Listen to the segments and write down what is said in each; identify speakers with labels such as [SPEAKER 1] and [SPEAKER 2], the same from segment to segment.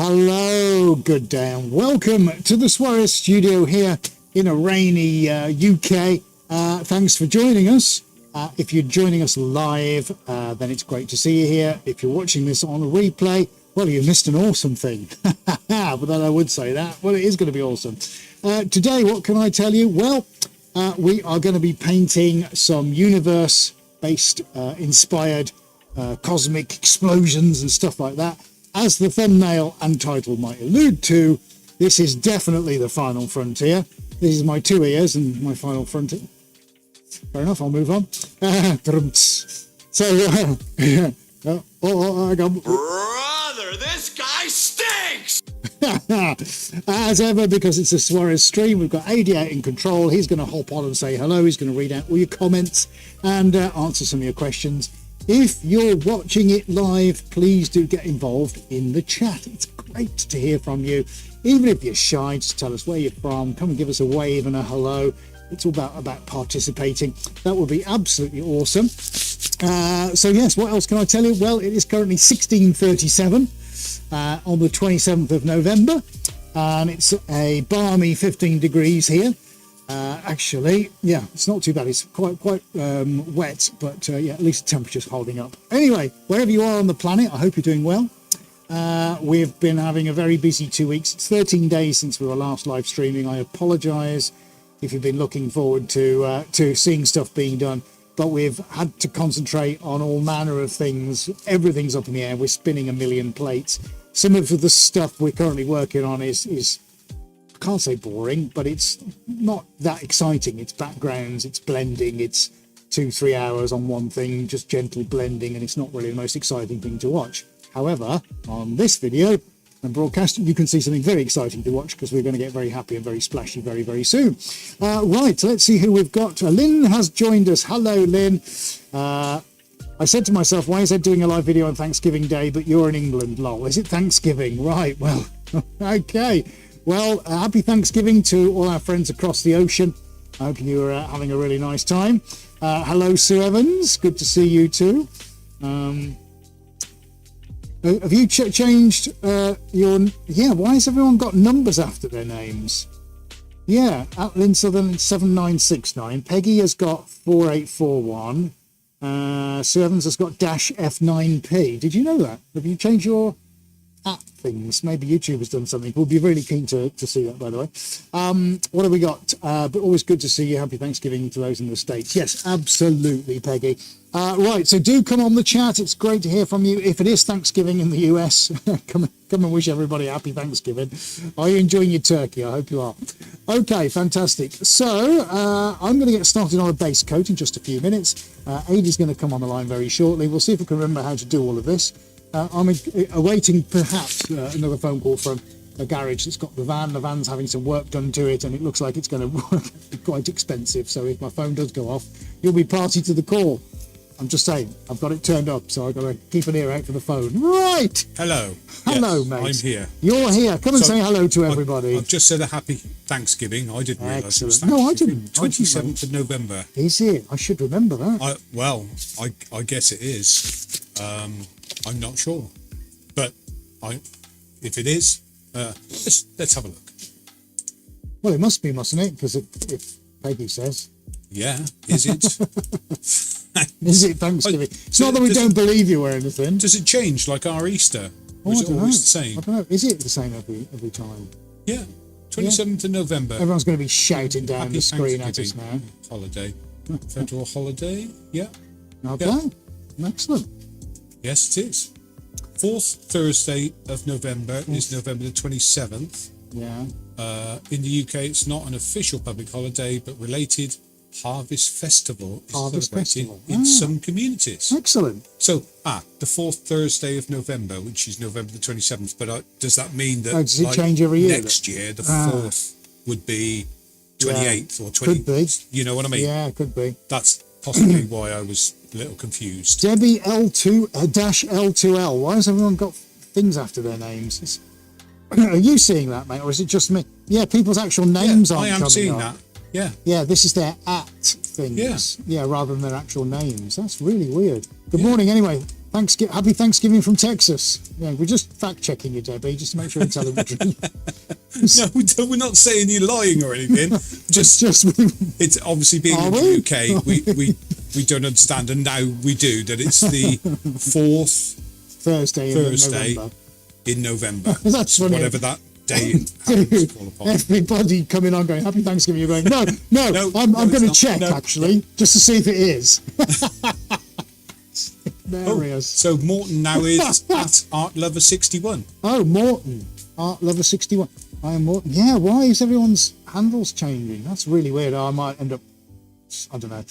[SPEAKER 1] Hello, good day, and welcome to the Swarez studio here in a rainy UK. Thanks for joining us. If you're joining us live, then it's great to see you here. If you're watching this on a replay, well, you missed an awesome thing. But then I would say that. Well, it is going to be awesome. Today, what can I tell you? Well, we are going to be painting some universe-based, inspired cosmic explosions and stuff like that. As the thumbnail and title might allude to, this is definitely the final frontier. This is my two ears and my final frontier. Fair enough, I'll move on. So,
[SPEAKER 2] Brother, this guy stinks!
[SPEAKER 1] as ever, because it's a Swarez stream, we've got AD out in control. He's going to hop on and say hello. He's going to read out all your comments and answer some of your questions. If you're watching it live, please do get involved in the chat. It's great to hear from you. Even if you're shy, just tell us where you're from. Come and give us a wave and a hello. It's all about participating. That would be absolutely awesome. So yes, what else can I tell you? Well, it is currently 16:37 on the 27th of November, and it's a balmy 15 degrees here. Actually, yeah, it's not too bad. It's quite wet, but yeah, at least the temperature's holding up. Anyway, wherever you are on the planet, I hope you're doing well. We've been having a very busy 2 weeks. It's 13 days since we were last live streaming. I apologise if you've been looking forward to seeing stuff being done, but we've had to concentrate on all manner of things. Everything's up in the air. We're spinning a million plates. Some of the stuff we're currently working on is I can't say boring, but it's not that exciting. It's backgrounds, it's blending, it's 2-3 hours on one thing, just gentle blending, and it's not really the most exciting thing to watch. However, on this video and broadcast, you can see something very exciting to watch, because we're going to get very happy and very splashy very, very soon. Right, let's see who we've got. Lynn has joined us. Hello, Lynn. I said to myself, why is Ed doing a live video on Thanksgiving Day, but you're in England? Lol. Is it Thanksgiving? Right, well, okay. Well, happy Thanksgiving to all our friends across the ocean. I hope you're having a really nice time. Hello, Sue Evans. Good to see you too. Have you changed your... Yeah, why has everyone got numbers after their names? Yeah, at Lynn Southern 7969. Peggy has got 4841. Sue Evans has got -F9P. Did you know that? Have you changed your at things? Maybe YouTube has done something. We'll be really keen to see that, by the way. What have we got? But always good to see you. Happy Thanksgiving to those in the States. Yes, absolutely, Peggy. Right, so do come on the chat. It's great to hear from you. If it is Thanksgiving in the US, come and wish everybody a happy Thanksgiving. Are you enjoying your turkey? I hope you are. Okay, fantastic. So I'm going to get started on a base coat in just a few minutes. Adie's going to come on the line very shortly. We'll see if we can remember how to do all of this. I'm awaiting perhaps another phone call from a garage that's got the van. The van's having some work done to it, and it looks like it's going to be quite expensive. So if my phone does go off, you'll be party to the call. I'm just saying, I've got it turned up, so I've got to keep an ear out for the phone. Right.
[SPEAKER 3] Hello.
[SPEAKER 1] Hello,
[SPEAKER 3] yes,
[SPEAKER 1] mate.
[SPEAKER 3] I'm here.
[SPEAKER 1] You're here. Come and say hello to everybody.
[SPEAKER 3] I've just said a happy Thanksgiving. I didn't realise it was
[SPEAKER 1] No, I
[SPEAKER 3] Thanksgiving.
[SPEAKER 1] didn't.
[SPEAKER 3] 27th of November.
[SPEAKER 1] He's here. I should remember that.
[SPEAKER 3] I guess it is. I'm not sure. But if it is, let's have a look.
[SPEAKER 1] Well, it must be, mustn't it? Because if Peggy says.
[SPEAKER 3] Yeah, is it?
[SPEAKER 1] Is it Thanksgiving? It's not that we don't believe you or anything.
[SPEAKER 3] Does it change like our Easter? Or is it always the same?
[SPEAKER 1] I don't know. Is it the same every time?
[SPEAKER 3] Yeah, 27th of November.
[SPEAKER 1] Everyone's going to be shouting down the screen at us now.
[SPEAKER 3] Holiday. Federal holiday, yeah.
[SPEAKER 1] Okay, yeah. Excellent.
[SPEAKER 3] Yes, it is. Fourth Thursday of November is November the 27th.
[SPEAKER 1] Yeah.
[SPEAKER 3] In the UK, it's not an official public holiday, but related Harvest Festival is celebrated in some communities.
[SPEAKER 1] Excellent.
[SPEAKER 3] So, the fourth Thursday of November, which is November the 27th, but does that mean that
[SPEAKER 1] does it change every year?
[SPEAKER 3] Next year, the fourth would be 28th or 20th?
[SPEAKER 1] Could be.
[SPEAKER 3] You know what I mean?
[SPEAKER 1] Yeah, it could be.
[SPEAKER 3] That's possibly why I was a little confused.
[SPEAKER 1] Debbie L2L. Why has everyone got things after their names? Are you seeing that, mate, or is it just me? Yeah, people's actual names aren't coming up. I am
[SPEAKER 3] seeing that. Yeah.
[SPEAKER 1] Yeah, this is their at things. Yeah, rather than their actual names. That's really weird. Good morning, anyway. Happy Thanksgiving from Texas. Yeah, we're just fact checking you, Debbie, just to make sure we're telling the truth.
[SPEAKER 3] No, we're not saying you're lying or anything. Just it's obviously being in the UK, we don't understand, and now we do, that it's the fourth
[SPEAKER 1] Thursday
[SPEAKER 3] in November.
[SPEAKER 1] That's funny.
[SPEAKER 3] Whatever that day happens to fall upon.
[SPEAKER 1] Everybody coming on going, Happy Thanksgiving. You're going, no, I'm going to check, actually, just to see if it is.
[SPEAKER 3] So Morton now is at Art Lover 61.
[SPEAKER 1] Oh, Morton, Art Lover 61. I am Morton. Yeah, why is everyone's handles changing? That's really weird. I might end up, I don't know.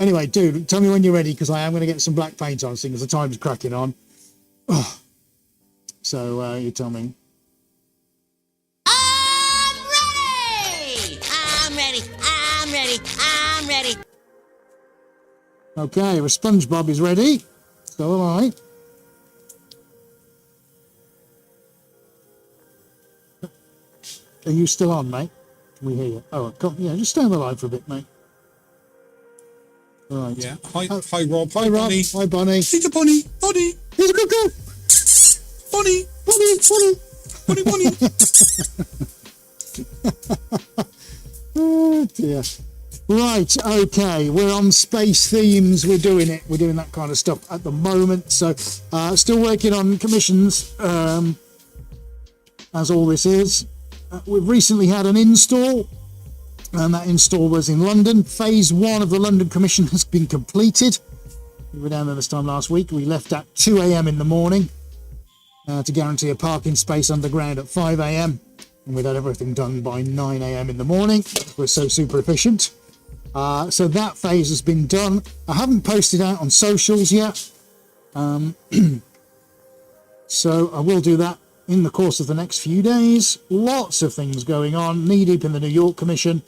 [SPEAKER 1] Anyway, dude, tell me when you're ready, because I am going to get some black paint on, seeing as the time's cracking on. Oh. So you tell me.
[SPEAKER 4] I'm ready.
[SPEAKER 1] Okay, well, SpongeBob is ready. So am I. Are you still on, mate? Can we hear you? Oh, yeah, just stay on the line for a bit, mate. All right.
[SPEAKER 3] Yeah. Hi, Rob.
[SPEAKER 1] Hi, Rob.
[SPEAKER 3] Bonnie.
[SPEAKER 1] Hi, Bonnie.
[SPEAKER 3] He's a Bonnie. Bonnie.
[SPEAKER 1] Here's a good girl.
[SPEAKER 3] Bonnie.
[SPEAKER 1] Oh, dear. Right, okay, we're on space themes, we're doing that kind of stuff at the moment, so still working on commissions, as all this is. We've recently had an install, and that install was in London. Phase 1 of the London commission has been completed. We were down there this time last week. We left at 2 a.m. in the morning to guarantee a parking space underground at 5 a.m. and we'd had everything done by 9 a.m. in the morning. We're so super efficient. So that phase has been done. I haven't posted out on socials yet. So I will do that in the course of the next few days. Lots of things going on. Knee deep in the New York Commission.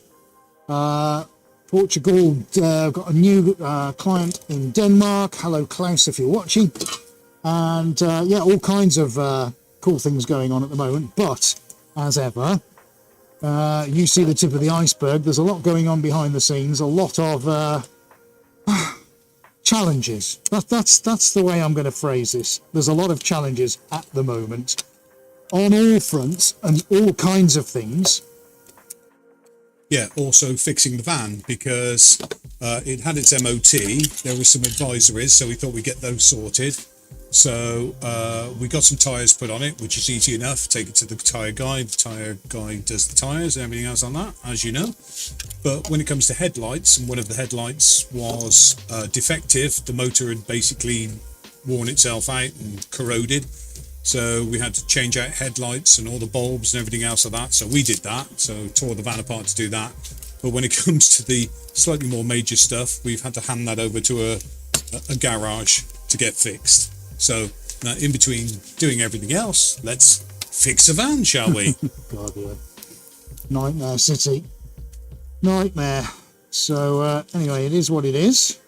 [SPEAKER 1] Portugal, got a new client in Denmark. Hello, Klaus, if you're watching. And yeah, all kinds of cool things going on at the moment. But as ever, you see the tip of the iceberg. There's a lot going on behind the scenes, a lot of challenges. That's the way I'm going to phrase this. There's a lot of challenges at the moment on all fronts and all kinds of things.
[SPEAKER 3] Yeah, also fixing the van, because it had its MOT. There were some advisories, so we thought we'd get those sorted. So we got some tyres put on it, which is easy enough. Take it to the tyre guy. The tyre guy does the tyres and everything else on that, as you know. But when it comes to headlights, and one of the headlights was defective, the motor had basically worn itself out and corroded. So we had to change out headlights and all the bulbs and everything else of that. So we did that. So tore the van apart to do that. But when it comes to the slightly more major stuff, we've had to hand that over to a garage to get fixed. So now, in between doing everything else, let's fix a van, shall we?
[SPEAKER 1] God, yeah. Nightmare city. Nightmare. So anyway, it is what it is.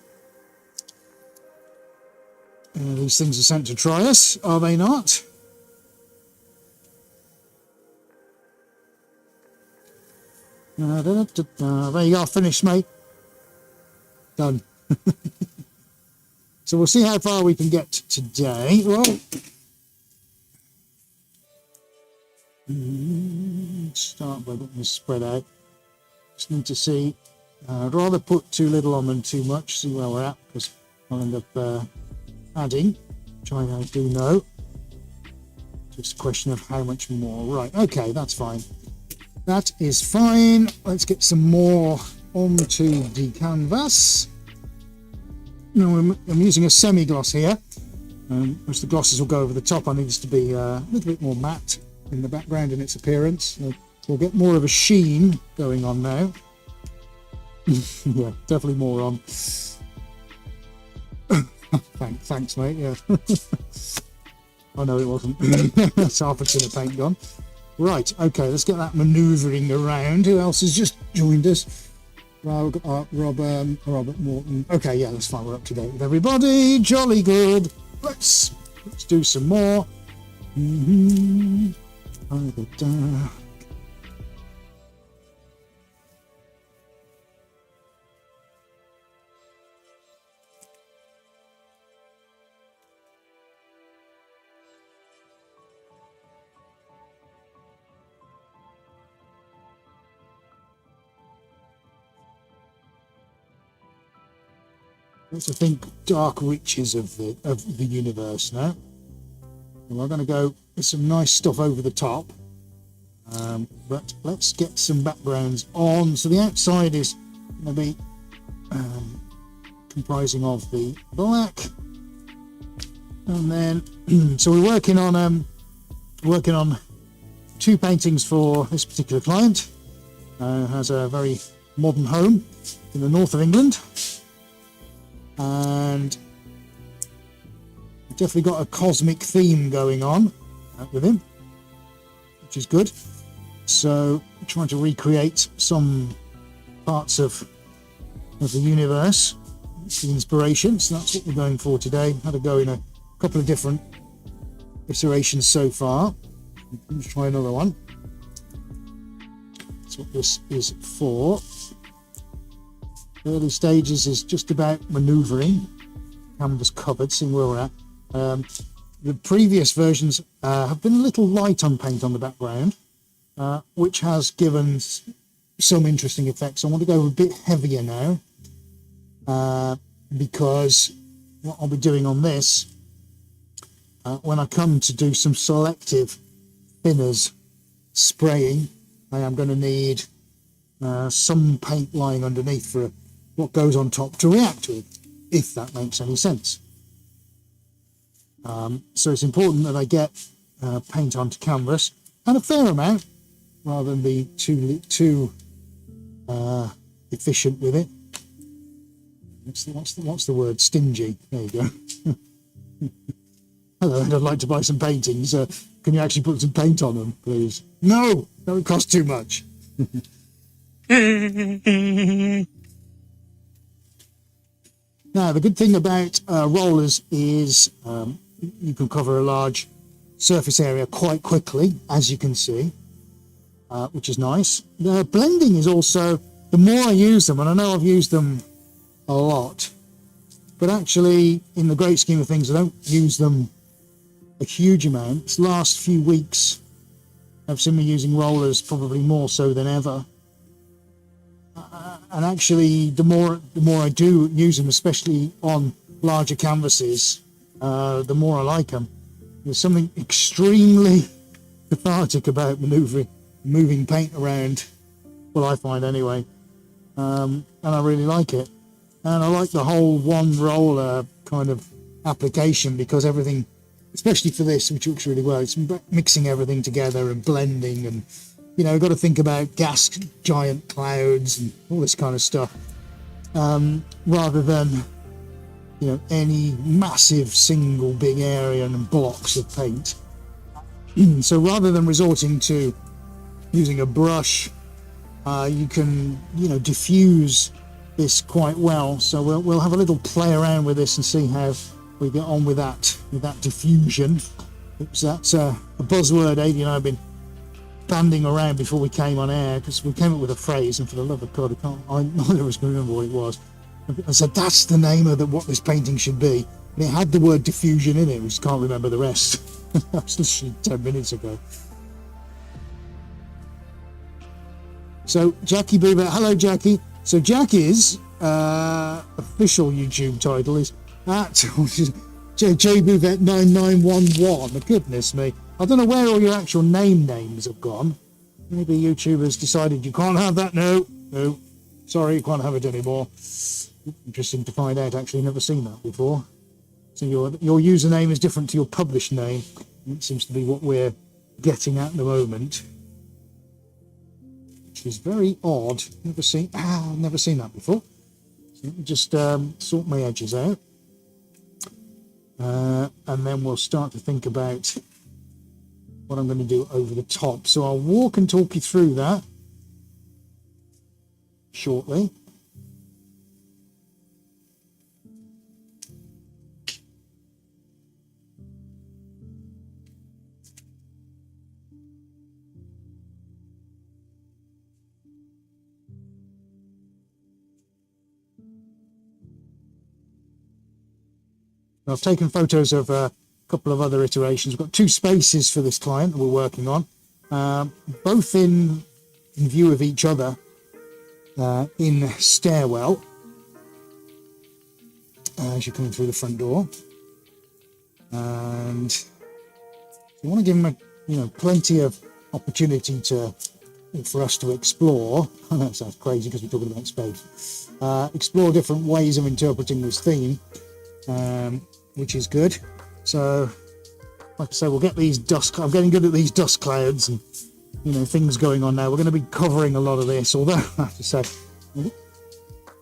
[SPEAKER 1] These things are sent to try us, are they not? There you go, finished, mate. Done. So we'll see how far we can get today. Well, start by letting this spread out. Just need to see. I'd rather put too little on than too much. See where we're at, because I'll end up adding, which I do know. Just a question of how much more. Right, okay, that's fine. That is fine. Let's get some more onto the canvas. Now I'm using a semi-gloss here, which the glosses will go over the top. I need this to be a little bit more matte in the background in its appearance. We'll get more of a sheen going on now. Yeah, definitely more on. Thanks, mate. Yeah. Oh no, it wasn't. That's half a tin of paint gone. Right, okay, let's get that manoeuvring around. Who else has just joined us? Robert Morton. Okay, yeah, that's fine. We're up to date with everybody. Jolly good. Let's do some more. Let's think dark reaches of the universe now. And we're going to go with some nice stuff over the top. But let's get some backgrounds on. So the outside is going to be comprising of the black, and then so we're working on two paintings for this particular client. Has a very modern home in the north of England, and definitely got a cosmic theme going on with him, which is good. So trying to recreate some parts of the universe, the inspiration. So that's what we're going for today. Had to go in a couple of different iterations so far. Let's try another one. That's what this is for. Early stages is just about manoeuvring, canvas covered, seeing where we're at. The previous versions have been a little light on paint on the background, which has given some interesting effects. I want to go a bit heavier now, because what I'll be doing on this, when I come to do some selective thinners spraying, I am going to need some paint lying underneath for what goes on top to react with, if that makes any sense. So it's important that I get paint onto canvas, and a fair amount, rather than be too efficient with it. What's the word? Stingy. There you go. Hello, I'd like to buy some paintings. Can you actually put some paint on them, please? No, that would cost too much. Now, the good thing about rollers is you can cover a large surface area quite quickly, as you can see, which is nice. The blending is also, the more I use them, and I know I've used them a lot, but actually, in the great scheme of things, I don't use them a huge amount. This last few weeks, I've seen me using rollers probably more so than ever. And actually, the more I do use them, especially on larger canvases, the more I like them. There's something extremely cathartic about moving paint around. Well, I find anyway, and I really like it. And I like the whole one roller kind of application, because everything, especially for this, which works really well, it's mixing everything together and blending, and you've got to think about gas giant clouds and all this kind of stuff, rather than any massive single big area and blocks of paint. So rather than resorting to using a brush, you can diffuse this quite well. So we'll have a little play around with this and see how we get on with that diffusion. Oops, that's a buzzword Adi and I have been banding around before we came on air, because we came up with a phrase, and for the love of God, neither of us can remember what it was. I said that's the name of what this painting should be, and it had the word diffusion in it. We just can't remember the rest. That was literally 10 minutes ago. So Jackie Boover, hello Jackie. So Jackie's official YouTube title is at JBouvette9911. Goodness me. I don't know where all your actual names have gone. Maybe YouTubers decided you can't have that. No, sorry, you can't have it anymore. Interesting to find out, actually, never seen that before. So your username is different to your published name. It seems to be what we're getting at the moment, which is very odd. Never seen that before. So let me just sort my edges out, and then we'll start to think about what I'm going to do over the top. So I'll walk and talk you through that shortly. I've taken photos of a couple of other iterations. We've got two spaces for this client that we're working on, both in view of each other in stairwell. as you're coming through the front door. And you want to give them plenty of opportunity for us to explore. I know it sounds crazy because we're talking about space. Explore different ways of interpreting this theme, which is good. So, like I say, we'll get these I'm getting good at these dust clouds and things going on now. We're going to be covering a lot of this, although I have to say, I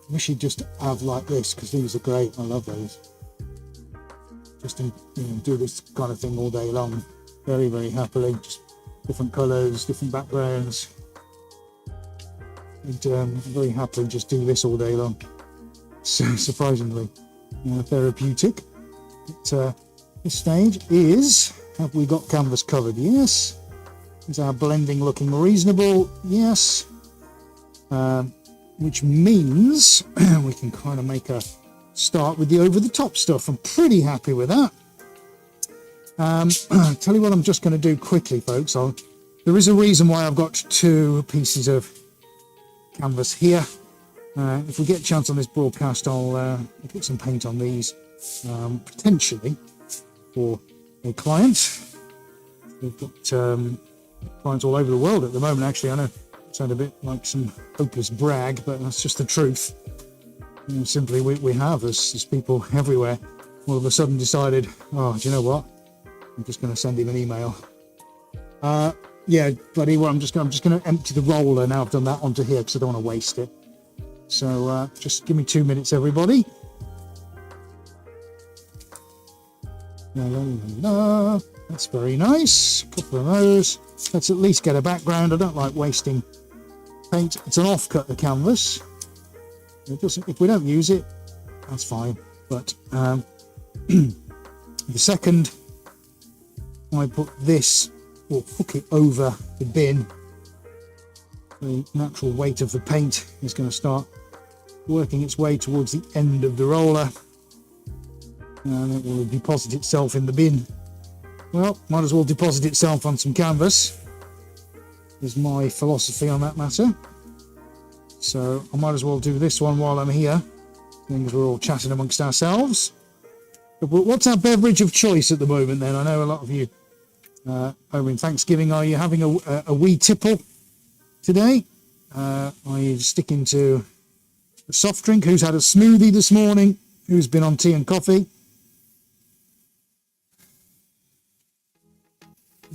[SPEAKER 1] wish you'd just have like this, because these are great. I love those. Just do this kind of thing all day long, very, very happily. Just different colours, different backgrounds, and very happily just do this all day long. So surprisingly therapeutic. But, this stage is, have we got canvas covered? Yes. Is our blending looking reasonable? Yes. Which means we can kind of make a start with the over-the-top stuff. I'm pretty happy with that. Tell you what I'm just going to do quickly, folks. There is a reason why I've got 2 pieces of canvas here. If we get a chance on this broadcast, I'll put some paint on these, potentially for a client. We've got clients all over the world at the moment. Actually, I know it sounds a bit like some hopeless brag, but that's just the truth. Simply, we have as people everywhere all of a sudden decided, oh, do you know what? I'm just going to send him an email. Yeah, buddy. Well, I'm just going to empty the roller now. I've done that onto here because I don't want to waste it. So just give me 2 minutes, everybody. La, la, la, la. That's very nice. A couple of those. Let's at least get a background. I don't like wasting paint. It's an off-cut, the canvas. It doesn't. If we don't use it, that's fine. But the second I put this, or hook it over the bin, the natural weight of the paint is going to start working its way towards the end of the roller, and it will deposit itself in the bin. Well, might as well deposit itself on some canvas, is my philosophy on that matter. So I might as well do this one while I'm here, because we're all chatting amongst ourselves. But what's our beverage of choice at the moment then? I know a lot of you over in Thanksgiving, are you having a wee tipple today? Are you sticking to a soft drink? Who's had a smoothie this morning? Who's been on tea and coffee?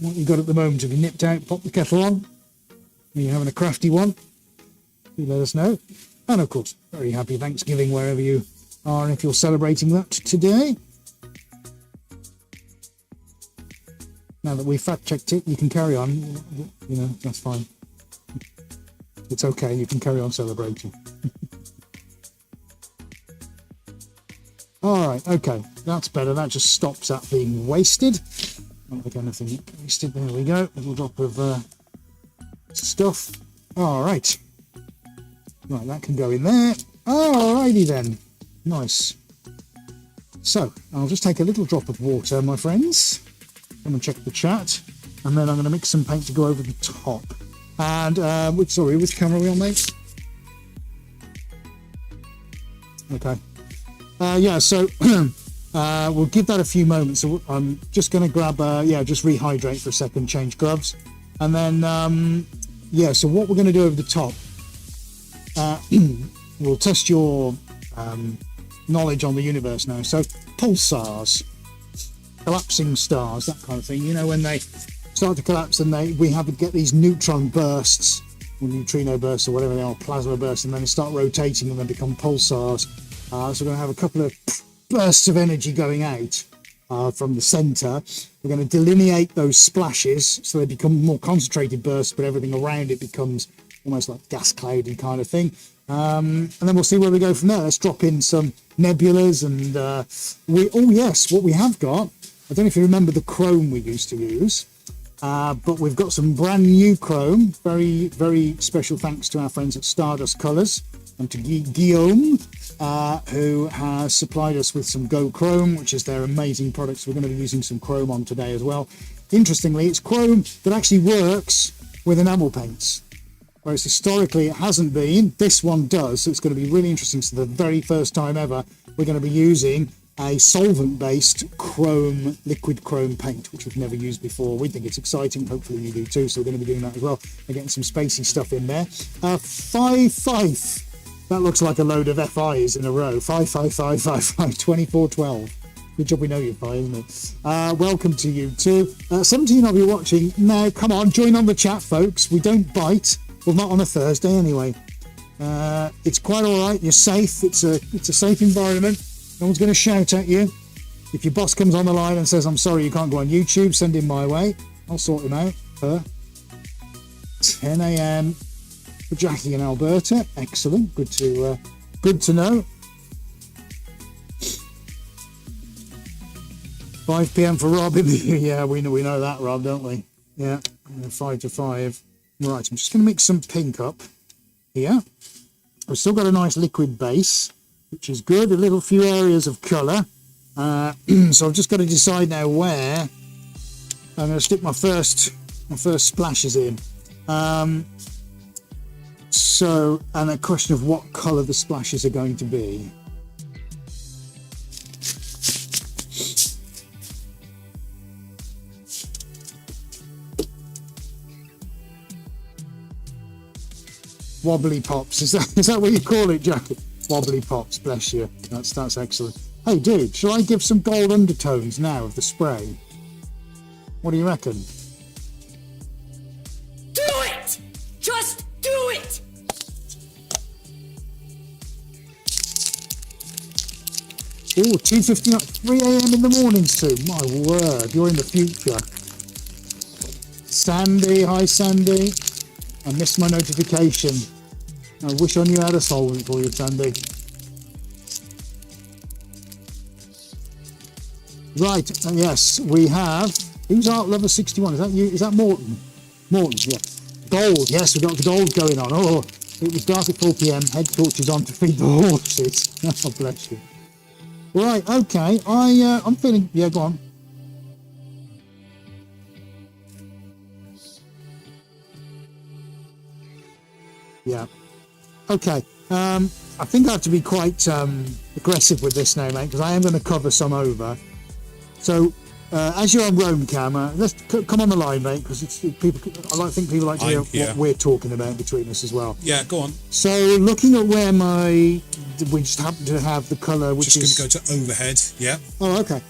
[SPEAKER 1] What you got at the moment? Have you nipped out, popped the kettle on? Are you having a crafty one? Do let us know. And of course, very happy Thanksgiving wherever you are, and if you're celebrating that today. Now that we've fact-checked it, you can carry on. That's fine. It's okay, you can carry on celebrating. All right, okay, that's better. That just stops that being wasted. Not like anything wasted. There we go. A little drop of stuff. All right. Right, that can go in there. Alrighty then. Nice. So, I'll just take a little drop of water, my friends. Come and check the chat. And then I'm going to mix some paint to go over the top. And, which camera are we on, mate? Okay. Yeah, so we'll give that a few moments. So I'm just going to grab, just rehydrate for a second, change gloves. And then, so what we're going to do over the top, we'll test your knowledge on the universe now. So pulsars, collapsing stars, that kind of thing. When they start to collapse and we get these neutron bursts or neutrino bursts or whatever they are, plasma bursts, and then they start rotating and then become pulsars. So we're going to have a couple of bursts of energy going out from the center. We're going to delineate those splashes so they become more concentrated bursts, but everything around it becomes almost like gas cloudy kind of thing. And then we'll see where we go from there. Let's drop in some nebulas and what we have got, I don't know if you remember the chrome we used to use, but we've got some brand new chrome. Very, very special thanks to our friends at Stardust Colours and to Guillaume, who has supplied us with some Go Chrome, which is their amazing products. We're going to be using some chrome on today as well. Interestingly, it's chrome that actually works with enamel paints. whereas historically it hasn't been. This one does, so it's going to be really interesting. So the very first time ever, we're going to be using a solvent-based chrome, liquid chrome paint, which we've never used before. We think it's exciting. Hopefully you do too. So we're going to be doing that as well. We're getting some spacey stuff in there. 5-5. That looks like a load of FIs in a row. 5-5-5-5-5. 24-12. Good job we know you're Fi, isn't it? Welcome to you too. 17 of you watching. Now, come on, join on the chat, folks. We don't bite. Well, not on a Thursday anyway. It's quite all right. You're safe. It's a safe environment. No one's going to shout at you. If your boss comes on the line and says, I'm sorry, you can't go on YouTube, send him my way. I'll sort him out. 10 a.m. for Jackie in Alberta. Excellent. Good to know. 5 p.m. for Rob in the yeah, we know that, Rob, don't we? Yeah, 5 to 5. Right, I'm just going to mix some pink up here. We've still got a nice liquid base, which is good. A little few areas of colour. So I've just got to decide now where I'm going to stick my first splashes in. So, and a question of what colour the splashes are going to be. Wobbly pops, is that what you call it, Jackie? Wobbly pops, bless you. That's excellent. Hey, dude, shall I give some gold undertones now of the spray? What do you reckon?
[SPEAKER 4] Do it! Just do it!
[SPEAKER 1] Oh, 2:59, 3 a.m. in the morning, Sue. My word, you're in the future. Sandy, hi Sandy. I missed my notification. I wish I knew how to solve it for you, Sandy. Right, yes, we have. Who's Art Lover 61? Is that you? Is that Morton? Morton, yeah. Gold, yes, we've got the gold going on. Oh, it was dark at 4 p.m. Head torches on to feed the horses. Oh, bless you. Right, okay. I'm feeling. Yeah, go on. Yeah. Okay. I think I have to be quite aggressive with this now, mate, because I am going to cover some over. So, as you're on roam camera, let's come on the line, mate, because people. I think people like to hear what we're talking about between us as well.
[SPEAKER 3] Yeah, go on.
[SPEAKER 1] So, looking at where we just happen to have the colour, which
[SPEAKER 3] just going to go to overhead. Yeah.
[SPEAKER 1] Oh, okay.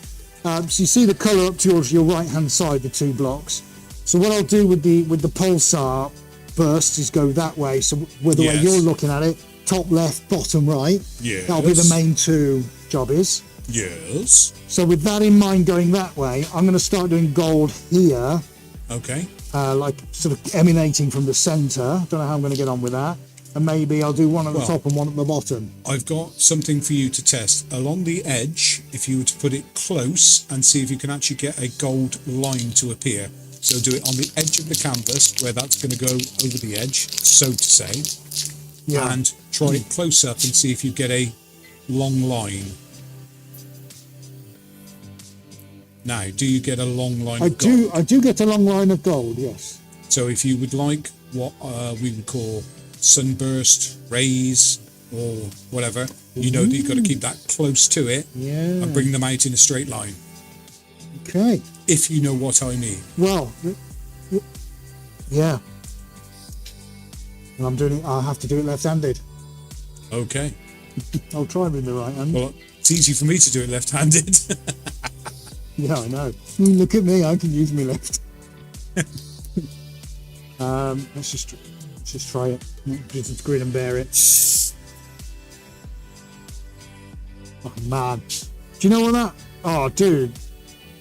[SPEAKER 1] So you see the colour up to your right hand side, the two blocks. So what I'll do with the pulsar burst is go that way. So with the way you're looking at it, top left, bottom right.
[SPEAKER 3] Yes.
[SPEAKER 1] That'll be the main two jobbies.
[SPEAKER 3] Yes.
[SPEAKER 1] So with that in mind, going that way, I'm going to start doing gold here.
[SPEAKER 3] Okay.
[SPEAKER 1] Like sort of emanating from the centre. Don't know how I'm going to get on with that. And maybe I'll do one at the top and one at the bottom.
[SPEAKER 3] I've got something for you to test. Along the edge, if you were to put it close and see if you can actually get a gold line to appear. So do it on the edge of the canvas where that's going to go over the edge, so to say. Yeah. And try it close up and see if you get a long line. Now, do you get a long line of gold?
[SPEAKER 1] I do get a long line of gold, yes.
[SPEAKER 3] So if you would like what we would call sunburst, rays, or whatever, you know that you've got to keep that close to it and bring them out in a straight line.
[SPEAKER 1] Okay.
[SPEAKER 3] If you know what I mean.
[SPEAKER 1] Well, yeah. And I'll have to do it left-handed.
[SPEAKER 3] Okay.
[SPEAKER 1] I'll try with the right hand.
[SPEAKER 3] Well, it's easy for me to do it left-handed.
[SPEAKER 1] Yeah, I know. Look at me, I can use my left. Let's just try it. Just grin and bear it. Oh man. Do you know what that? Oh dude.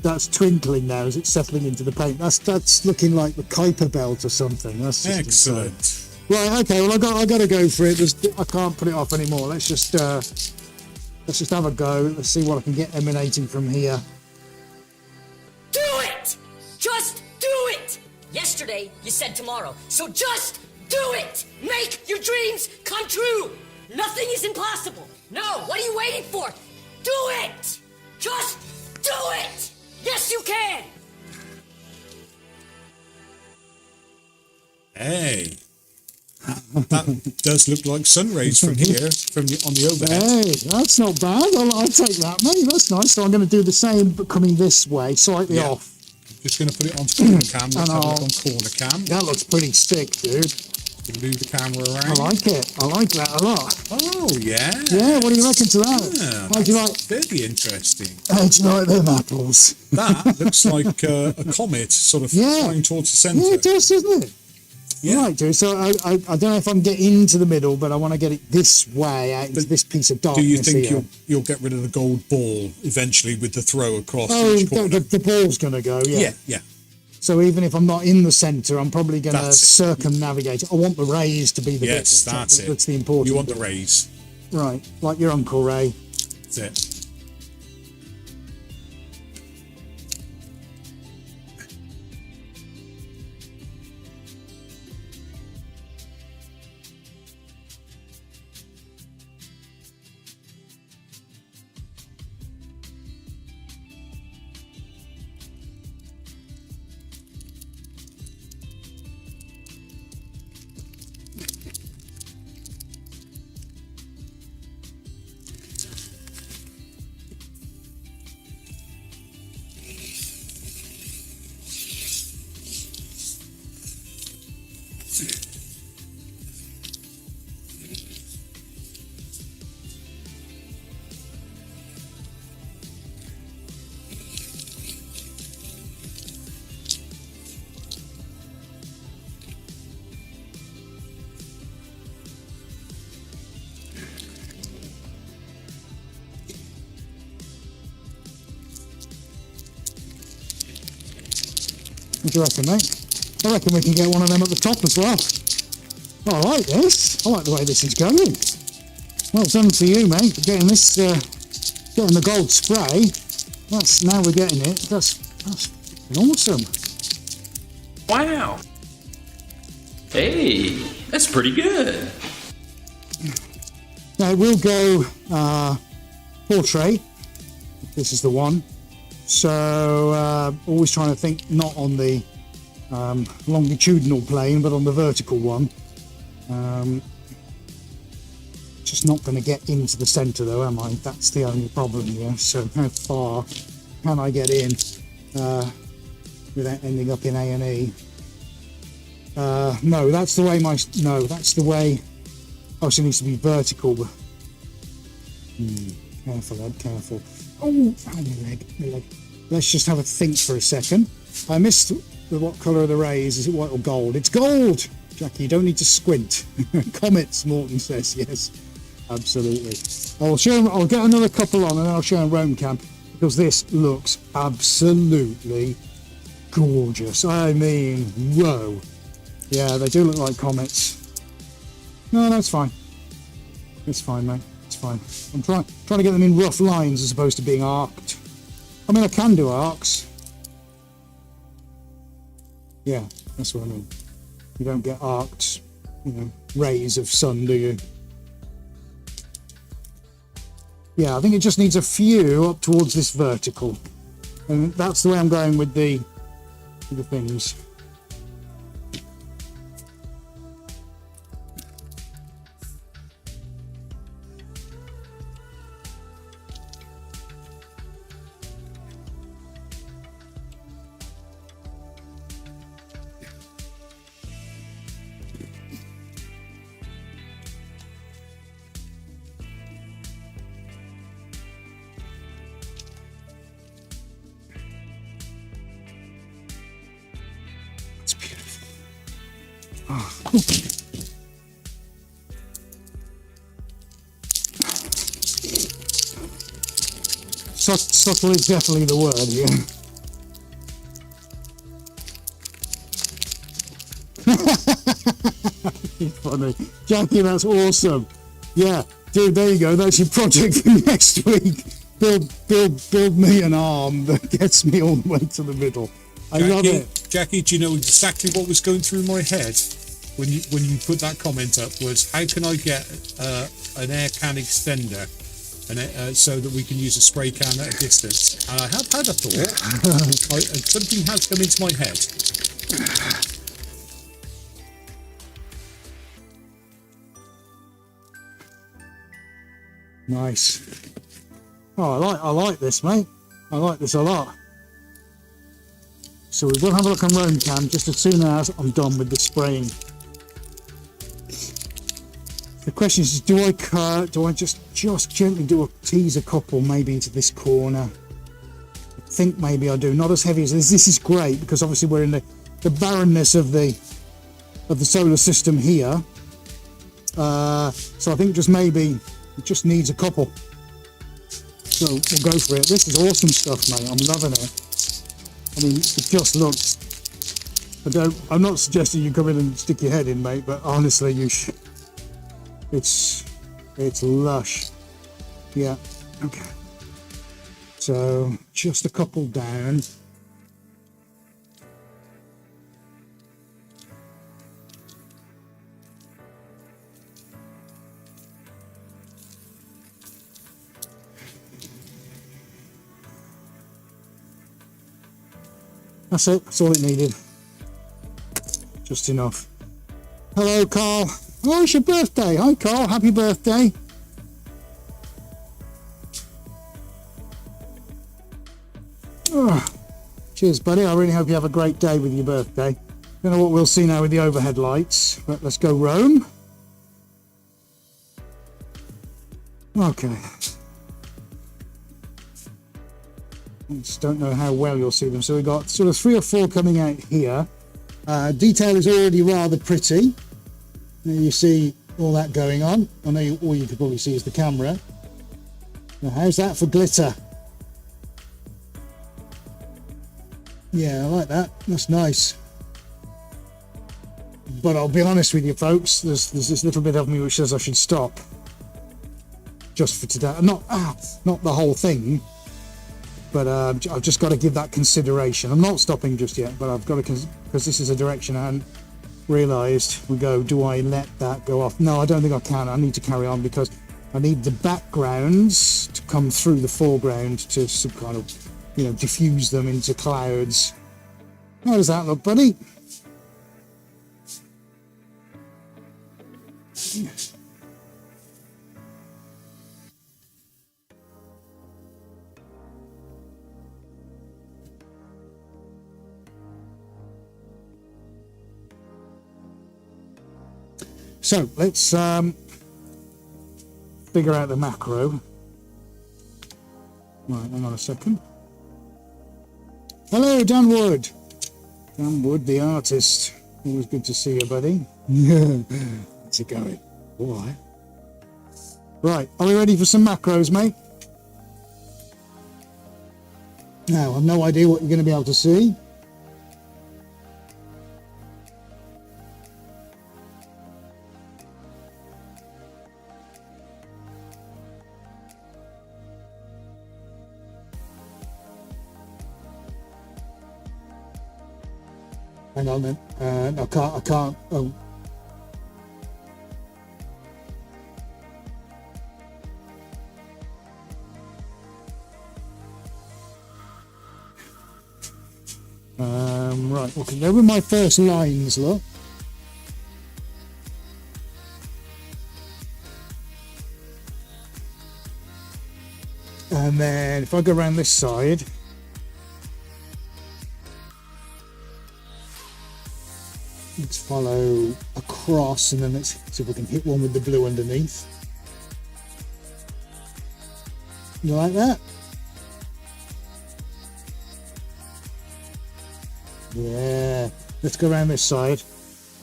[SPEAKER 1] That's twinkling now as it's settling into the paint. That's looking like the Kuiper belt or something. That's just
[SPEAKER 3] excellent.
[SPEAKER 1] Insane. Right, okay, well I got to go for it. I can't put it off anymore. Let's just have a go. Let's see what I can get emanating from here.
[SPEAKER 4] Do it! Just do it! Yesterday, you said tomorrow, so just do it! Make your dreams come true! Nothing is impossible! No, what are you waiting for? Do it! Just do it! Yes, you can!
[SPEAKER 3] That does look like sun rays from here, on the overhead.
[SPEAKER 1] Hey, that's not bad. I'll take that, mate. That's nice. So I'm going to do the same, but coming this way, slightly off.
[SPEAKER 3] Just going to put it on corner cam. Let's have a look on corner cam.
[SPEAKER 1] That looks pretty sick, dude.
[SPEAKER 3] Move the camera
[SPEAKER 1] I
[SPEAKER 3] around.
[SPEAKER 1] like it. I like that a lot.
[SPEAKER 3] Oh, yeah.
[SPEAKER 1] Yeah, what do you reckon to that?
[SPEAKER 3] Yeah,
[SPEAKER 1] How do you like?
[SPEAKER 3] very interesting.
[SPEAKER 1] How do you like them apples?
[SPEAKER 3] That looks like a comet sort of flying towards the centre.
[SPEAKER 1] Yeah, it does, doesn't it?
[SPEAKER 3] Yeah.
[SPEAKER 1] Right, dude. So I don't know if I can get into the middle, but I want to get it this way out into this piece of darkness.
[SPEAKER 3] Do you think
[SPEAKER 1] here.
[SPEAKER 3] you'll get rid of the gold ball eventually with the throw across
[SPEAKER 1] Oh,
[SPEAKER 3] each corner?
[SPEAKER 1] the ball's going to go, yeah.
[SPEAKER 3] Yeah.
[SPEAKER 1] So even if I'm not in the centre, I'm probably going to
[SPEAKER 3] That's it.
[SPEAKER 1] circumnavigate it. I want the rays to be the
[SPEAKER 3] Yes,
[SPEAKER 1] bit
[SPEAKER 3] that's it.
[SPEAKER 1] that's the important
[SPEAKER 3] You want the
[SPEAKER 1] bit.
[SPEAKER 3] rays.
[SPEAKER 1] Right, like your Uncle Ray.
[SPEAKER 3] That's it.
[SPEAKER 1] What do you reckon, mate? I reckon we can get one of them at the top as well. Oh, I like this. I like the way this is going. Well done to you, mate, for getting this, getting the gold spray. Now we're getting it. That's awesome.
[SPEAKER 5] Wow. Hey, that's pretty good.
[SPEAKER 1] Now it will go portrait. This is the one. So always trying to think not on the longitudinal plane, but on the vertical one. Just not going to get into the centre though, am I? That's the only problem here. So how far can I get in without ending up in A&E? No, that's the way that's the way. Oh, so it needs to be vertical. Careful, Ed, careful. Oh, my leg. Let's just have a think for a second. I missed what colour of the rays. Is it white or gold? It's gold! Jackie, you don't need to squint. Comets, Morton says, yes. Absolutely. I'll get another couple on and then I'll show them roam camp because this looks absolutely gorgeous. I mean, whoa. Yeah, they do look like comets. No, that's fine. It's fine, mate. It's fine. I'm trying to get them in rough lines as opposed to being arced. I mean, I can do arcs. Yeah, that's what I mean. You don't get arced, rays of sun, do you? Yeah, I think it just needs a few up towards this vertical. And that's the way I'm going with the things. It's beautiful. Oh. Subtle is definitely the word here. Funny. Jackie, that's awesome. Yeah, dude, there you go. That's your project for next week. Build me an arm that gets me all the way to the middle. I love it.
[SPEAKER 3] Jackie, do you know exactly what was going through my head when you put that comment up? Was how can I get an air can extender, so that we can use a spray can at a distance? And I have had a thought. Something has come into my head.
[SPEAKER 1] Nice. Oh, I like this, mate. I like this a lot. So we will have a look on Roam Cam just as soon as I'm done with the spraying. The question is, do I just gently tease a couple maybe into this corner? I think maybe I do. Not as heavy as this. This is great because obviously we're in the barrenness of the solar system here. So I think just maybe it just needs a couple. So we'll go for it. This is awesome stuff, mate. I'm loving it. I mean, it just looks. I'm not suggesting you come in and stick your head in, mate, but honestly, you should. It's lush. Yeah. Okay. So just a couple down. That's it. That's all it needed. Just enough. Hello, Carl. Oh, it's your birthday. Hi, Carl. Happy birthday. Oh, cheers, buddy. I really hope you have a great day with your birthday. Don't know what we'll see now with the overhead lights, but let's go roam. Okay. I just don't know how well you'll see them. So we've got sort of 3 or 4 coming out here. Detail is already rather pretty. There you see all that going on. I know all you can probably see is the camera. Now, how's that for glitter? Yeah, I like that. That's nice. But I'll be honest with you, folks. There's this little bit of me which says I should stop. Just for today. Not the whole thing. But I've just got to give that consideration. I'm not stopping just yet, but I've got to, because this is a direction I hadn't realised. We go, do I let that go off? No, I don't think I can. I need to carry on because I need the backgrounds to come through the foreground to some kind of, diffuse them into clouds. How does that look, buddy? So let's figure out the macro. Right, hang on a second. Hello, Dan Wood. Dan Wood, the artist. Always good to see you, buddy. How's it going? All right. Right, are we ready for some macros, mate? Now, I've no idea what you're going to be able to see. Hang on then. I can't. Oh. Right, okay, there were my first lines, look. And then if I go around this side, let's follow across, and then let's see if we can hit one with the blue underneath. You like that? Yeah, let's go around this side.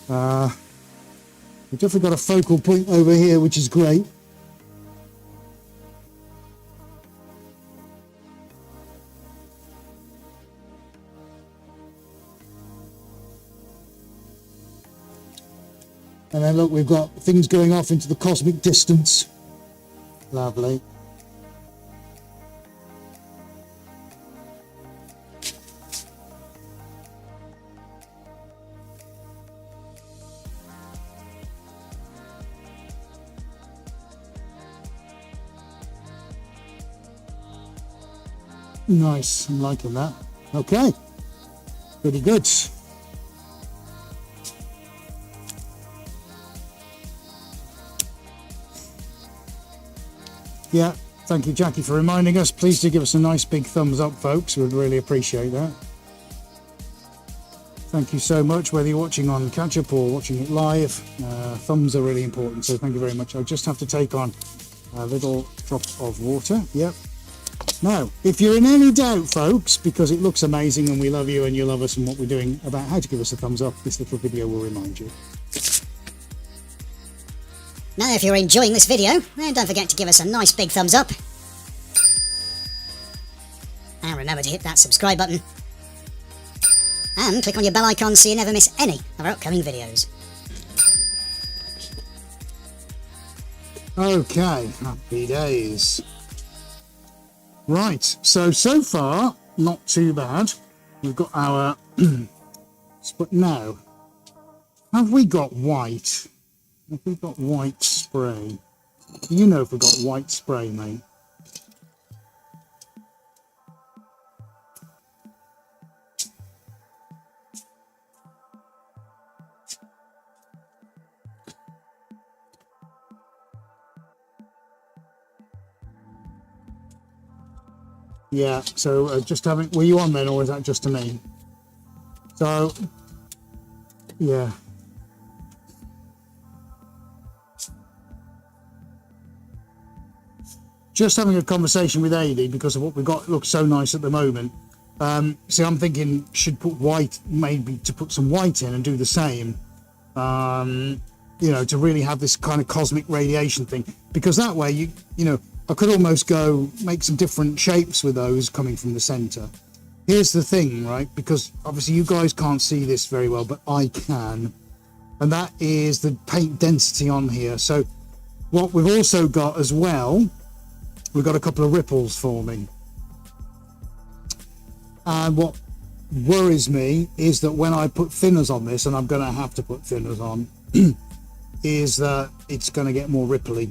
[SPEAKER 1] We've definitely got a focal point over here, which is great. And then look, we've got things going off into the cosmic distance. Lovely. Nice, I'm liking that. Okay, pretty good. Yeah, thank you, Jackie, for reminding us. Please do give us a nice big thumbs up, folks. We'd really appreciate that. Thank you so much, whether you're watching on catch-up or watching it live. Thumbs are really important, so thank you very much. I just have to take on a little drop of water. Yep. Now, if you're in any doubt, folks, because it looks amazing and we love you and you love us and what we're doing, about how to give us a thumbs up, this little video will remind you.
[SPEAKER 6] Now, if you're enjoying this video, then don't forget to give us a nice big thumbs up. And remember to hit that subscribe button. And click on your bell icon so you never miss any of our upcoming videos.
[SPEAKER 1] Okay, happy days. Right, so far, not too bad. We've got our... but now, have we got white? Have we got white spray? You know if we've got white spray, mate. Yeah, so just having... Were you on then, or is that just to me? So, yeah. Just having a conversation with Adi because of what we've got. It looks so nice at the moment. See, I'm thinking should put white, maybe to put some white in and do the same. You know, to really have this kind of cosmic radiation thing. Because that way, you know, I could almost go make some different shapes with those coming from the center. Here's the thing, right? Because obviously you guys can't see this very well, but I can. And that is the paint density on here. So what we've also got as well, we've got a couple of ripples forming. And what worries me is that when I put thinners on this, and I'm going to have to put thinners on, is that it's going to get more ripply.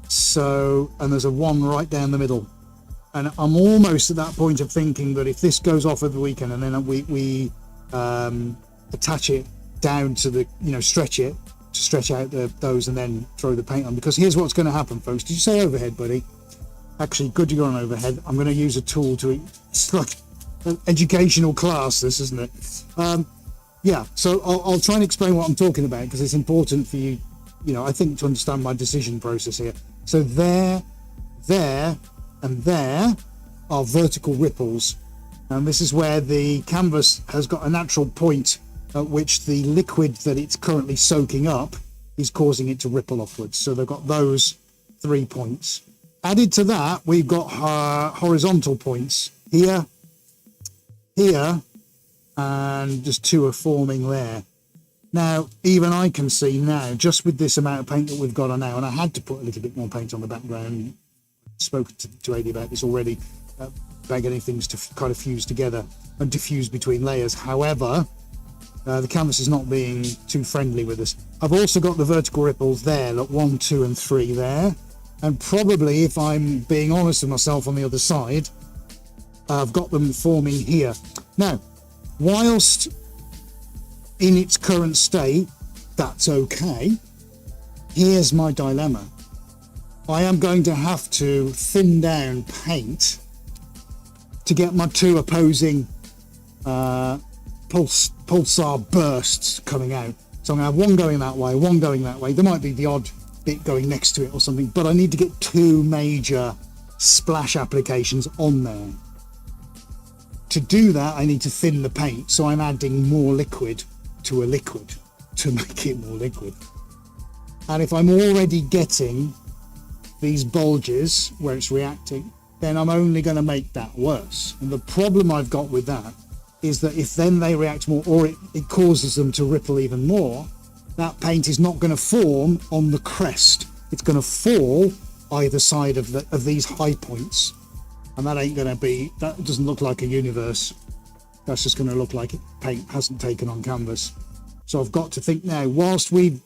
[SPEAKER 1] So, and there's a one right down the middle, and I'm almost at that point of thinking that if this goes off over the weekend and then we attach it down to the, you know, stretch it to stretch out those and then throw the paint on, because here's what's going to happen, folks. Did you say overhead, buddy? Actually, good to go on overhead. I'm going to use a tool to, it's like an educational class, this, isn't it? Yeah, so I'll try and explain what I'm talking about, because it's important for you, you know, I think, to understand my decision process here. So there, and there are vertical ripples. And this is where the canvas has got a natural point at which the liquid that it's currently soaking up is causing it to ripple upwards. So they've got those 3 points. Added to that, we've got horizontal points here, here, and just 2 are forming there. Now, even I can see now, just with this amount of paint that we've got on now, and I had to put a little bit more paint on the background, spoken to Adi about this already, about getting things to kind of fuse together and diffuse between layers. However, the canvas is not being too friendly with us. I've also got the vertical ripples there, look, 1, 2, and 3 there. And probably, if I'm being honest with myself on the other side, I've got them forming here. Now, whilst in its current state, that's okay. Here's my dilemma. I am going to have to thin down paint to get my 2 opposing pulsar bursts coming out. So I'm going to have one going that way, one going that way. There might be the odd bit going next to it or something, but I need to get 2 major splash applications on there. To do that, I need to thin the paint, so I'm adding more liquid to a liquid to make it more liquid. And if I'm already getting these bulges where it's reacting, then I'm only going to make that worse. And the problem I've got with that is that if then they react more, or it causes them to ripple even more, that paint is not going to form on the crest. It's going to fall either side of these high points, and that ain't going to be, that doesn't look like a universe. That's just going to look like paint hasn't taken on canvas. So I've got to think now, whilst we've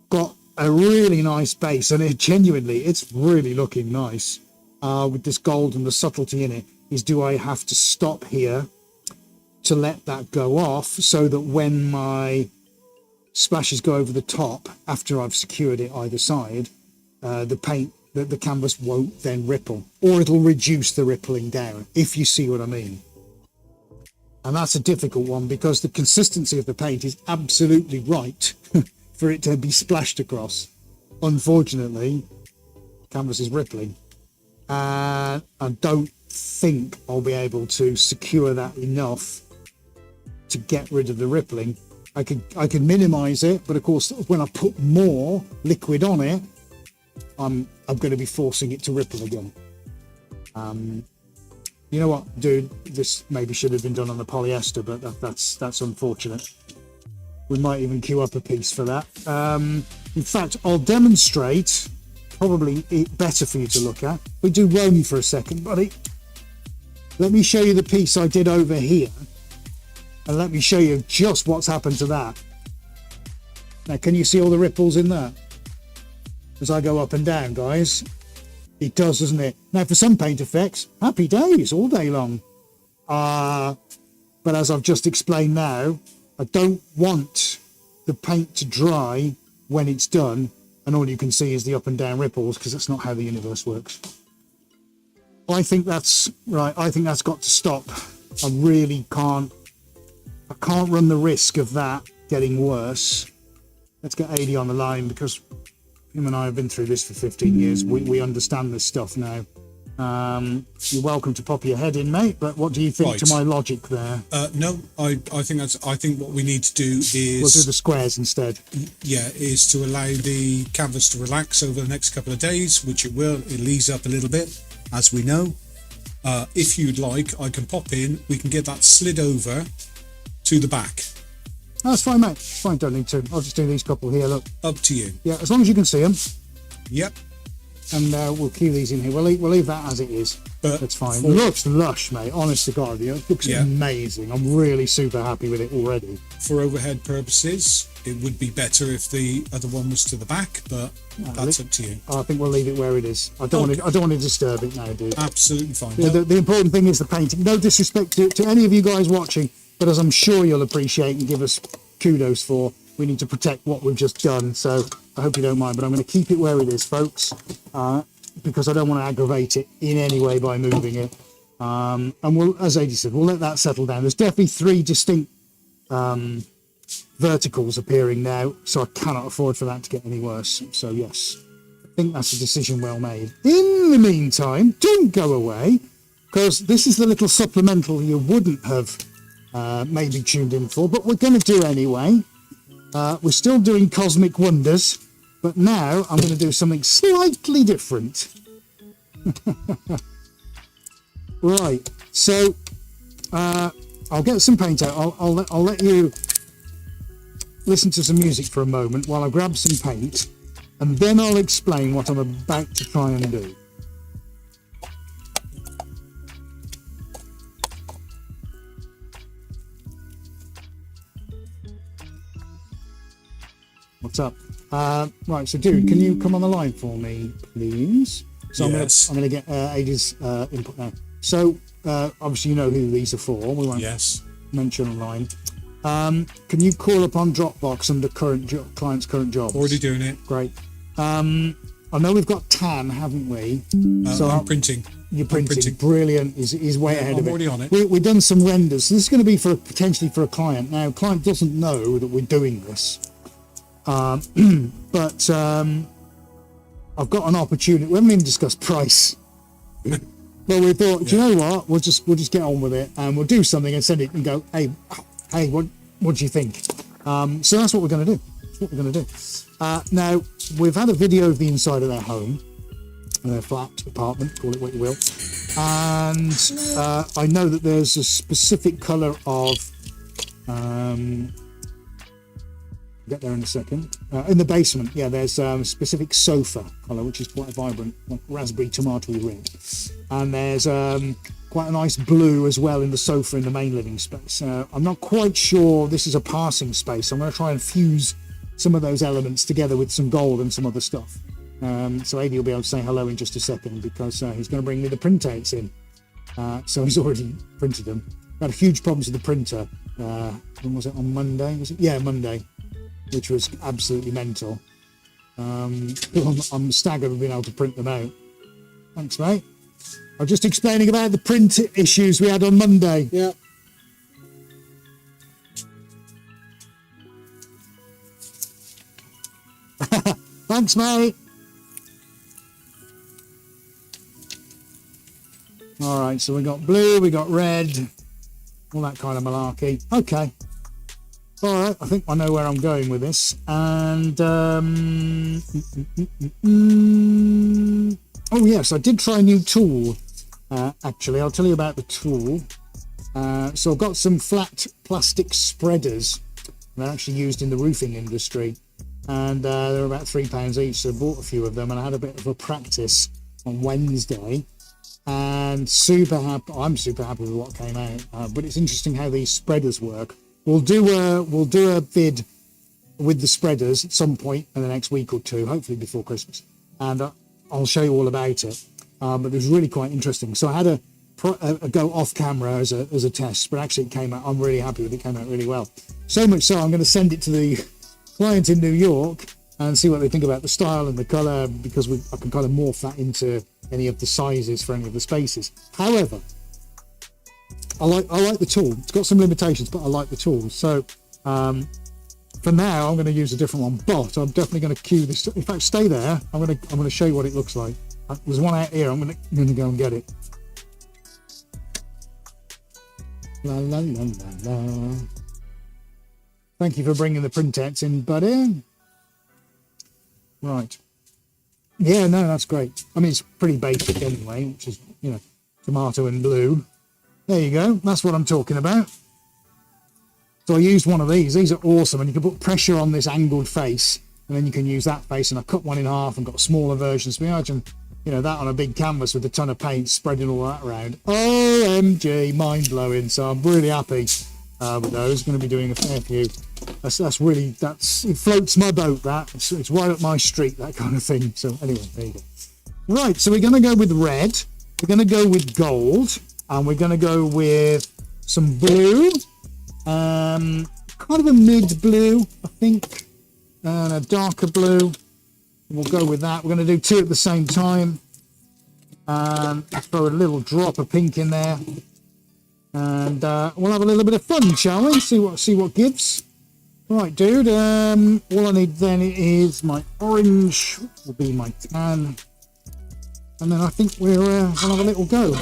[SPEAKER 1] got a really nice base, and it's really looking nice with this gold and the subtlety in it, is do I have to stop here to let that go off so that when my splashes go over the top after I've secured it either side, the paint, the canvas won't then ripple, or it'll reduce the rippling down, if you see what I mean. And that's a difficult one because the consistency of the paint is absolutely right for it to be splashed across. Unfortunately, canvas is rippling. And I don't think I'll be able to secure that enough to get rid of the rippling. I can minimize it, but of course, when I put more liquid on it, I'm going to be forcing it to ripple again. You know what, dude? This maybe should have been done on the polyester, but that's unfortunate. We might even queue up a piece for that. In fact, I'll demonstrate. Probably better for you to look at. We do roam for a second, buddy. Let me show you the piece I did over here, and let me show you just what's happened to that. Now, can you see all the ripples in that? As I go up and down, guys. It does, doesn't it? Now, for some paint effects, happy days all day long. But as I've just explained now, I don't want the paint to dry when it's done, and all you can see is the up and down ripples, because that's not how the universe works. I think that's right. I think that's got to stop. I really can't. I can't run the risk of that getting worse. Let's get AD on the line, because him and I have been through this for 15 years. We understand this stuff now. You're welcome to pop your head in, mate. But what do you think to my logic there?
[SPEAKER 3] No, I think what we need to do is
[SPEAKER 1] we'll do the squares instead.
[SPEAKER 3] Yeah, is to allow the canvas to relax over the next couple of days, which it will. It leaves up a little bit, as we know. If you'd like, I can pop in. We can get that slid over to the back.
[SPEAKER 1] That's fine, mate. It's fine, don't need to. I'll just do these couple here, look.
[SPEAKER 3] Up to you.
[SPEAKER 1] Yeah, as long as you can see them.
[SPEAKER 3] Yep.
[SPEAKER 1] And we'll queue these in here. We'll leave that as it is.
[SPEAKER 3] But
[SPEAKER 1] that's fine. It looks lush, mate. Honest to God, it looks amazing. I'm really super happy with it already.
[SPEAKER 3] For overhead purposes, it would be better if the other one was to the back, but that's up to you.
[SPEAKER 1] I think we'll leave it where it is. I don't want to disturb it now, dude.
[SPEAKER 3] Absolutely fine.
[SPEAKER 1] The important thing is the painting. No disrespect to any of you guys watching, but as I'm sure you'll appreciate and give us kudos for, we need to protect what we've just done. So I hope you don't mind, but I'm going to keep it where it is, folks, because I don't want to aggravate it in any way by moving it. And we'll, as AD said, we'll let that settle down. There's definitely 3 distinct verticals appearing now, so I cannot afford for that to get any worse. So yes, I think that's a decision well made. In the meantime, don't go away, because this is the little supplemental you wouldn't have maybe tuned in for, but we're going to do anyway. We're still doing Cosmic Wonders, but now I'm going to do something slightly different. Right, so I'll get some paint out. I'll let you listen to some music for a moment while I grab some paint, and then I'll explain what I'm about to try and do. What's up? Right, so dude, can you come on the line for me, please? So
[SPEAKER 3] yes.
[SPEAKER 1] I'm going to get AD's input now. So obviously you know who these are for. We won't mention online. Can you call upon Dropbox under client's current jobs?
[SPEAKER 3] Already doing it.
[SPEAKER 1] Great. I know we've got tan, haven't we?
[SPEAKER 3] So I'm printing.
[SPEAKER 1] You're printing. Brilliant. He's way ahead of it.
[SPEAKER 3] I'm already on it.
[SPEAKER 1] We've done some renders. So this is going to be potentially for a client. Now, client doesn't know that we're doing this. But I've got an opportunity. We haven't even discussed price. But we thought, do you know what? We'll just get on with it, and we'll do something and send it and go, hey, what do you think? So that's what we're going to do. That's what we're going to do. Now, we've had a video of the inside of their home, their flat, apartment, call it what you will. And I know that there's a specific colour of get there in a second. In the basement, yeah, there's a specific sofa colour, which is quite vibrant, like raspberry tomato red. And there's quite a nice blue as well in the sofa in the main living space. I'm not quite sure this is a passing space. I'm going to try and fuse some of those elements together with some gold and some other stuff. So AD will be able to say hello in just a second, because he's going to bring me the printouts in. So he's already printed them. Had huge problems with the printer. When was it? On Monday? Was it? Yeah, Monday. which was absolutely mental. I'm staggered with being able to print them out. Thanks, mate. I was just explaining about the print issues we had on Monday.
[SPEAKER 7] Yeah.
[SPEAKER 1] Thanks, mate. All right, so we got blue, we got red, all that kind of malarkey. Okay. All right, I think I know where I'm going with this. And oh yes, I did try a new tool. Actually, I'll tell you about the tool. So I've got some flat plastic spreaders. They're actually used in the roofing industry, and they're about £3 each. So I bought a few of them, and I had a bit of a practice on Wednesday. And I'm super happy with what came out. But it's interesting how these spreaders work. We'll do a vid with the spreaders at some point in the next week or two, hopefully before Christmas, and I'll show you all about it. But it was really quite interesting. So I had a go off camera as a test, but actually it came out. I'm really happy with it. It came out really well. So much so I'm going to send it to the client in New York and see what they think about the style and the color, because I can kind of morph that into any of the sizes for any of the spaces. However, I like the tool. It's got some limitations, but I like the tool. So for now, I'm going to use a different one, but I'm definitely going to cue this. In fact, stay there. I'm going to show you what it looks like. There's one out here. I'm going to go and get it. La la la la la. Thank you for bringing the printheads in, buddy. Right. Yeah, no, that's great. I mean, it's pretty basic anyway, which is, tomato and blue. There you go. That's what I'm talking about. So I used one of these. These are awesome. And you can put pressure on this angled face, and then you can use that face. And I cut one in half and got smaller versions. So imagine, that on a big canvas with a ton of paint, spreading all that around. OMG, mind blowing. So I'm really happy with those. Going to be doing a fair few. It floats my boat. It's right up my street, that kind of thing. So anyway, there you go. Right. So we're going to go with red. We're going to go with gold. And we're going to go with some blue, kind of a mid blue, I think, and a darker blue. We'll go with that. We're going to do two at the same time. Throw a little drop of pink in there, and we'll have a little bit of fun, shall we? See what gives. Right, dude. All I need then is my orange. Will be my tan, and then I think we'll have a little go.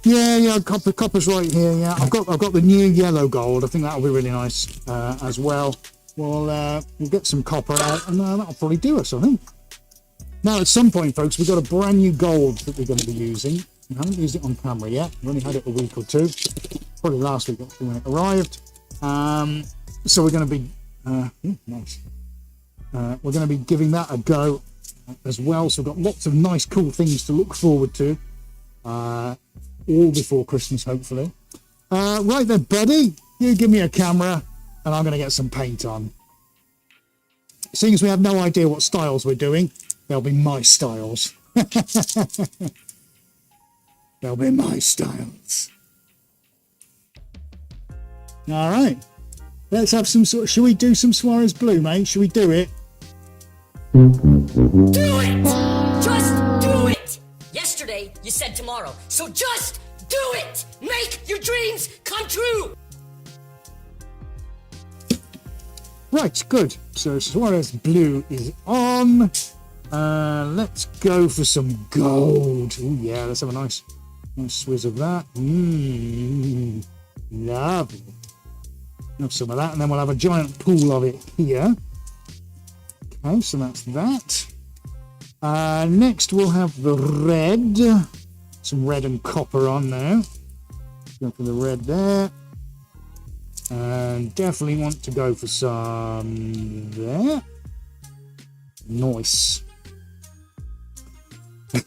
[SPEAKER 1] Yeah, copper's right here. Yeah, I've got the new yellow gold. I think that'll be really nice as well. We'll get some copper out, and that'll probably do us, I think. Now, at some point, folks, we've got a brand new gold that we're going to be using. We haven't used it on camera yet. We've only had it a week or two. Probably last week actually when it arrived. So we're going to be nice. We're going to be giving that a go as well. So we've got lots of nice, cool things to look forward to. All before Christmas, hopefully. Right then, buddy, you give me a camera and I'm going to get some paint on. Seeing as we have no idea what styles we're doing, they'll be my styles. They'll be my styles. All right. Let's have some sort. Shall we do some Swarez blue, mate? Shall we do it?
[SPEAKER 4] Do it! Just do it! Yesterday, you said tomorrow. So just do it! Make your dreams come true!
[SPEAKER 1] Right, good. So Swarez blue is on. Let's go for some gold. Oh yeah, let's have a nice swizz of that. Lovely. Have some of that, and then we'll have a giant pool of it here. Okay, so that's that. Next we'll have the red. Some red and copper on now. Go for the red there. And definitely want to go for some there. Nice. Is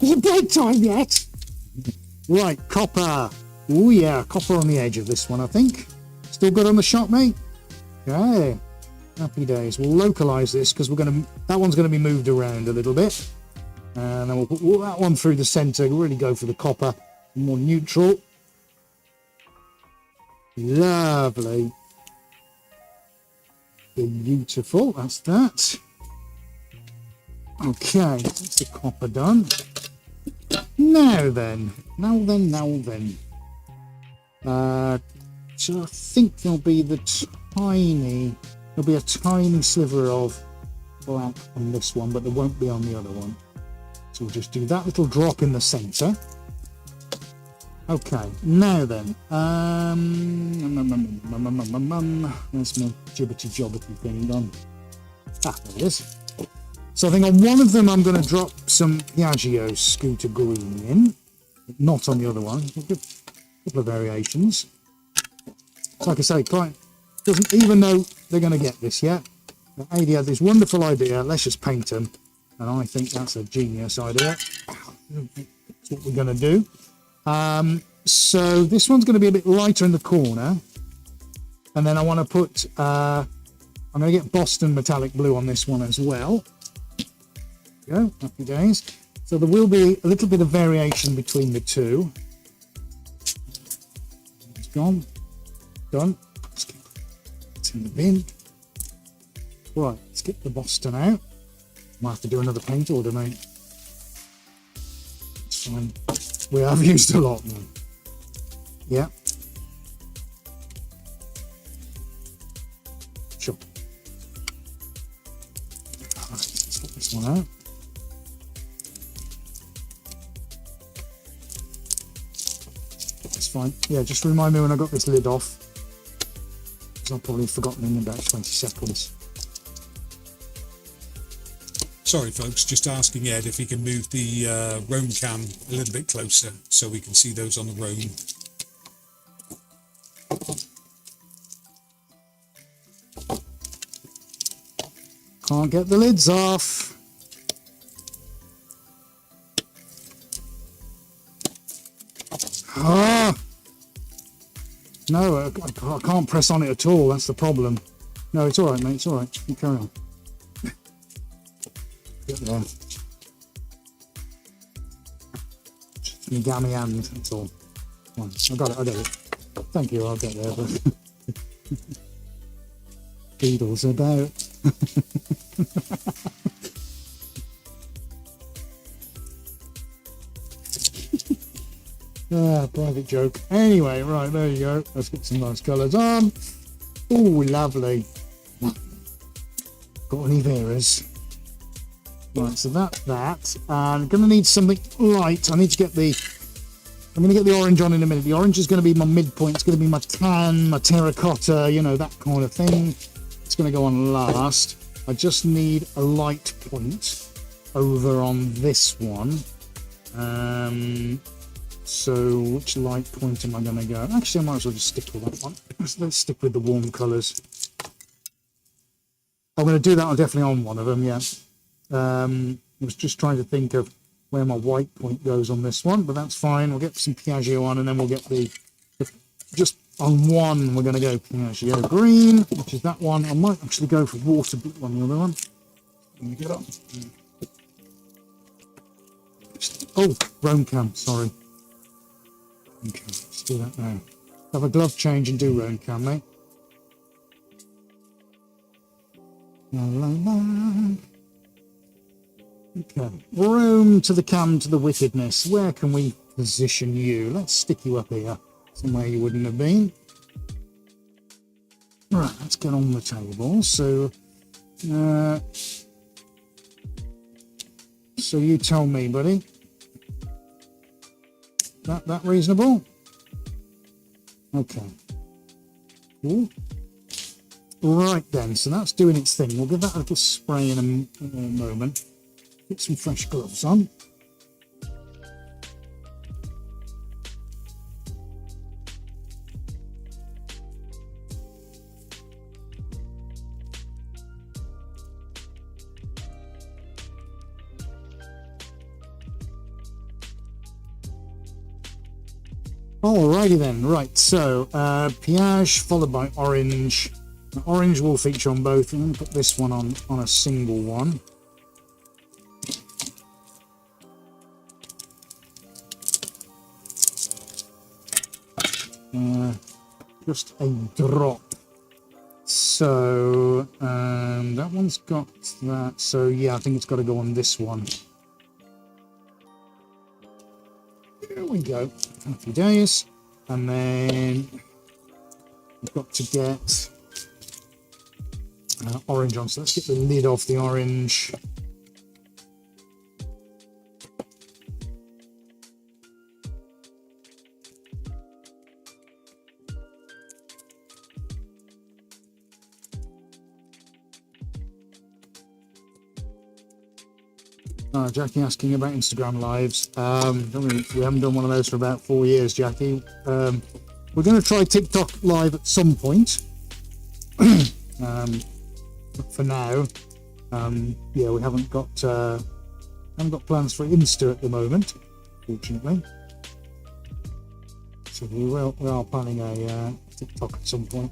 [SPEAKER 1] it bedtime yet? Right, copper. Oh yeah, copper on the edge of this one, I think. Still good on the shot, mate? Okay. Happy days. We'll localize this because that one's gonna be moved around a little bit. And then we'll put that one through the center, really go for the copper, more neutral. Lovely. Beautiful. That's that. Okay, that's the copper done. Now then. So I think there'll be a tiny sliver of black on this one, but there won't be on the other one. So we'll just do that little drop in the center. Okay, now then, there's my jibbity-jobbity thing done. There it is. So I think on one of them I'm going to drop some Piaggio Scooter Green in, not on the other one. A couple of variations. Like I say, client doesn't even know they're going to get this yet. But AD had this wonderful idea, let's just paint them. And I think that's a genius idea. That's what we're going to do. So this one's going to be a bit lighter in the corner. And then I want to put, I'm going to get Boston metallic blue on this one as well. There we go, happy days. So there will be a little bit of variation between the two. It's gone. Done. It's in the bin. Right, let's get the Boston out. Might have to do another paint order, mate. It's fine. We have used a lot now. Yeah. Sure. Alright, let's get this one out. That's fine. Yeah, just remind me when I got this lid off. Because I'll probably have forgotten in about 20 seconds.
[SPEAKER 3] Sorry, folks, just asking Ed if he can move the roam cam a little bit closer so we can see those on the roam.
[SPEAKER 1] Can't get the lids off. Ah! No, I can't press on it at all. That's the problem. No, it's all right, mate. It's all right. You carry on. Get there. Just me gammy hand. That's all. Come on. I got it. Thank you. I'll get there. But Beatles about. Private joke. Anyway, right, there you go. Let's get some nice colours on. Oh, lovely. Got any Veras? Right, so that. I'm going to need something light. I'm going to get the orange on in a minute. The orange is going to be my midpoint. It's going to be my tan, my terracotta, you know, that kind of thing. It's going to go on last. I just need a light point over on this one. So which light point am I going to go? Actually, I might as well just stick with that one. Let's stick with the warm colours. I'm going to do that definitely on one of them, yeah. I was just trying to think of where my white point goes on this one, but that's fine. We'll get some Piaggio on, and then we'll get just on one, we're going to go Piaggio green, which is that one. I might actually go for water blue on the other one. Let me get up. Oh, roam cam, sorry. Okay, let's do that now. Have a glove change and do roam cam, mate. La la la. Okay, room to the cam to the wickedness. Where can we position you? Let's stick you up here, somewhere you wouldn't have been. Right, let's get on the table. So you tell me, buddy. That reasonable? Okay. Cool. Right then, so that's doing its thing. We'll give that a little spray in a moment. Get some fresh gloves on. Alrighty then, right, so Piage followed by orange. Now, orange will feature on both. I'm going to put this one on a single one. just a drop. So that one's got that. So yeah, I think it's got to go on this one. There we go. Happy days. And then we've got to get orange on. So let's get the lid off the orange. Jackie asking about Instagram lives. We haven't done one of those for about 4 years, Jackie. We're going to try TikTok live at some point. But for now, yeah, we haven't got plans for Insta at the moment, fortunately. So we are planning a TikTok at some point.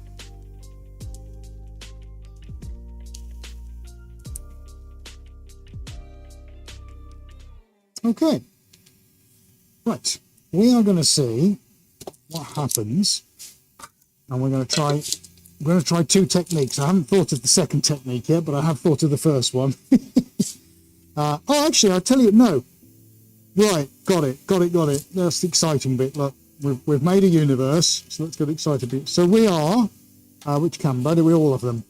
[SPEAKER 1] Okay, right, we are going to see what happens, and we're going to try two techniques. I haven't thought of the second technique yet, but I have thought of the first one. Oh, actually, I'll tell you, no. Right, got it. That's the exciting bit. Look, we've made a universe, so let's get excited a bit. So we are, which camera do we all of them?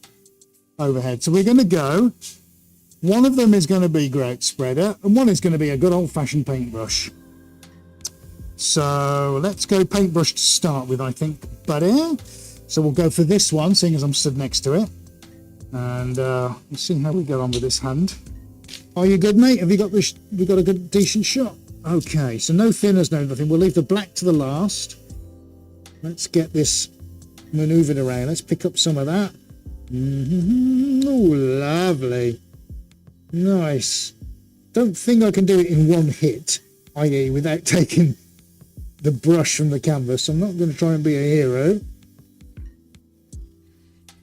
[SPEAKER 1] Overhead. So we're going to go. One of them is going to be grout spreader, and one is going to be a good old-fashioned paintbrush. So let's go paintbrush to start with, I think, buddy. So we'll go for this one, seeing as I'm stood next to it. And we'll see how we get on with this hand. Are you good, mate? Have you got this? We got a good, decent shot? Okay, so no thinners, no nothing. We'll leave the black to the last. Let's get this manoeuvred around. Let's pick up some of that. Oh, lovely. Nice. Don't think I can do it in one hit, i.e. without taking the brush from the canvas. I'm not going to try and be a hero.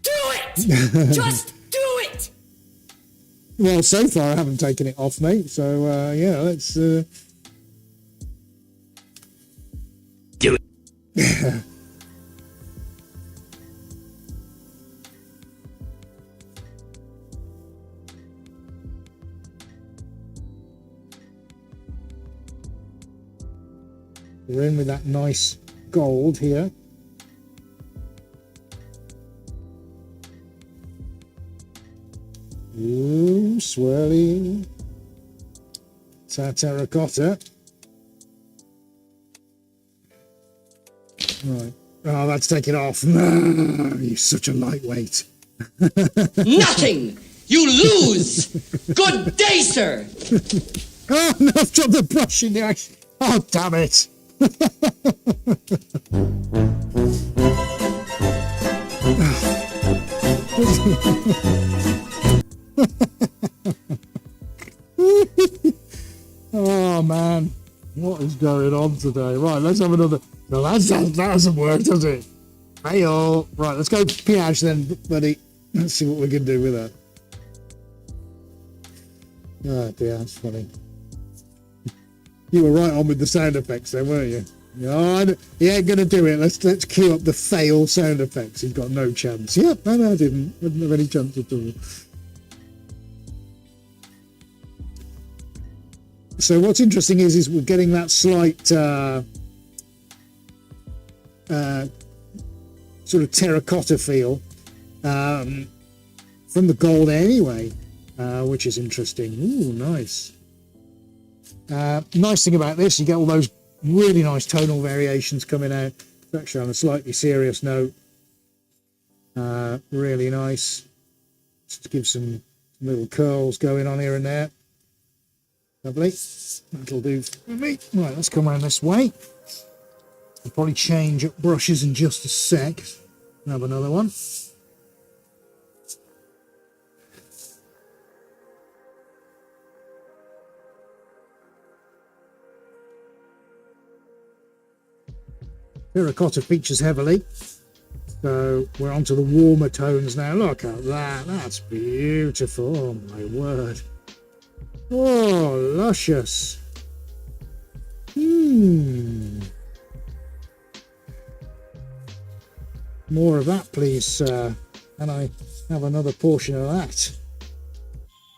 [SPEAKER 4] Do it! Just do it!
[SPEAKER 1] Well, so far I haven't taken it off, mate. So, yeah, let's...
[SPEAKER 5] Do it.
[SPEAKER 1] We're in with that nice gold here. Ooh, swirly. It's our terracotta. Right. Oh, that's taken off. No, you're such a lightweight.
[SPEAKER 7] Nothing! You lose! Good day, sir!
[SPEAKER 1] Oh, no, I've dropped the brush in there. Oh, damn it. Oh, man. What is going on today? Right, let's have another. No, that doesn't work, does it? Hey-oh. Right, let's go piage then, buddy. Let's see what we can do with that. Oh, dear, that's funny. You were right on with the sound effects there, weren't you? No, he ain't going to do it. Let's cue up the fail sound effects. He's got no chance. Yep, no, I didn't. I didn't have any chance at all. So what's interesting is we're getting that slight sort of terracotta feel from the gold anyway, which is interesting. Ooh, nice. Nice thing about this, you get all those really nice tonal variations coming out. It's actually on a slightly serious note. Really nice. Just give some little curls going on here and there. Lovely. That'll do for me. Right, let's come around this way. I'll probably change up brushes in just a sec. Have another one. Terracotta features heavily, so we're onto the warmer tones now. Look at that, that's beautiful. Oh my word. Oh, luscious. More of that, please, sir. Can I have another portion of that?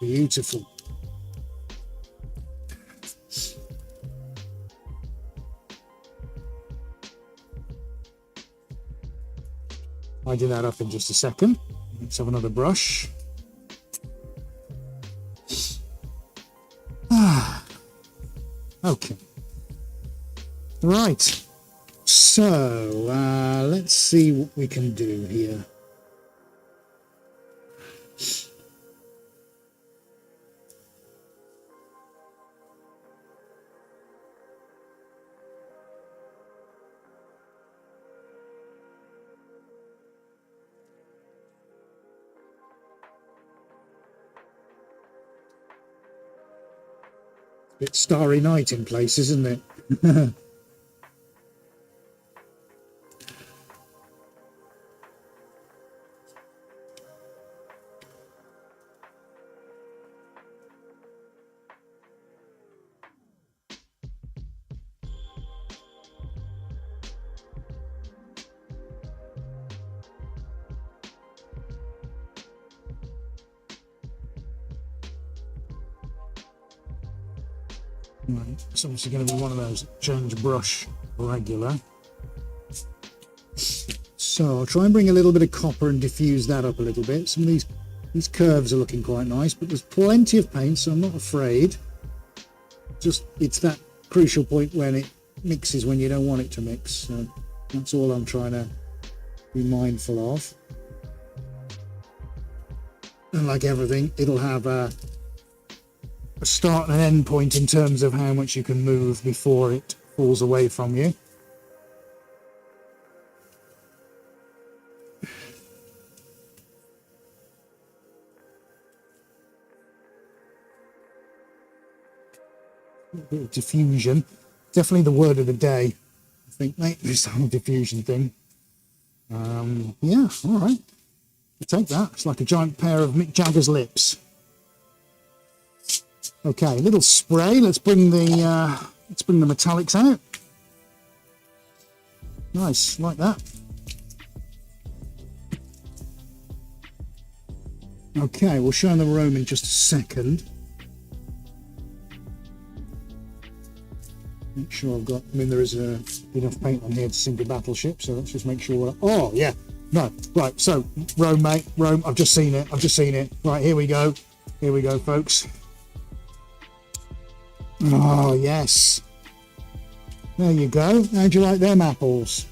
[SPEAKER 1] Beautiful. Tidy that up in just a second. Let's have another brush. Okay. Right. So, let's see what we can do here. Bit starry night in places, isn't it? Right, it's obviously going to be one of those change brush regular. So I'll try and bring a little bit of copper and diffuse that up a little bit. Some of these curves are looking quite nice, but there's plenty of paint, so I'm not afraid. Just it's that crucial point when it mixes when you don't want it to mix. So that's all I'm trying to be mindful of. And like everything, it'll have a start and an end point in terms of how much you can move before it falls away from you. A bit of diffusion, definitely the word of the day, I think, mate, this whole diffusion thing. Yeah, all right, I'll take that. It's like a giant pair of Mick Jagger's lips. Okay, a little spray. Let's bring the metallics out. Nice, like that. Okay, we'll show the room in just a second. Make sure I've got. I mean, there is enough paint on here to sink a battleship. So let's just make sure. Oh yeah, no, right. So Rome, mate, Rome. I've just seen it. I've just seen it. Right, here we go. Here we go, folks. Oh, yes. There you go. How'd you like them apples?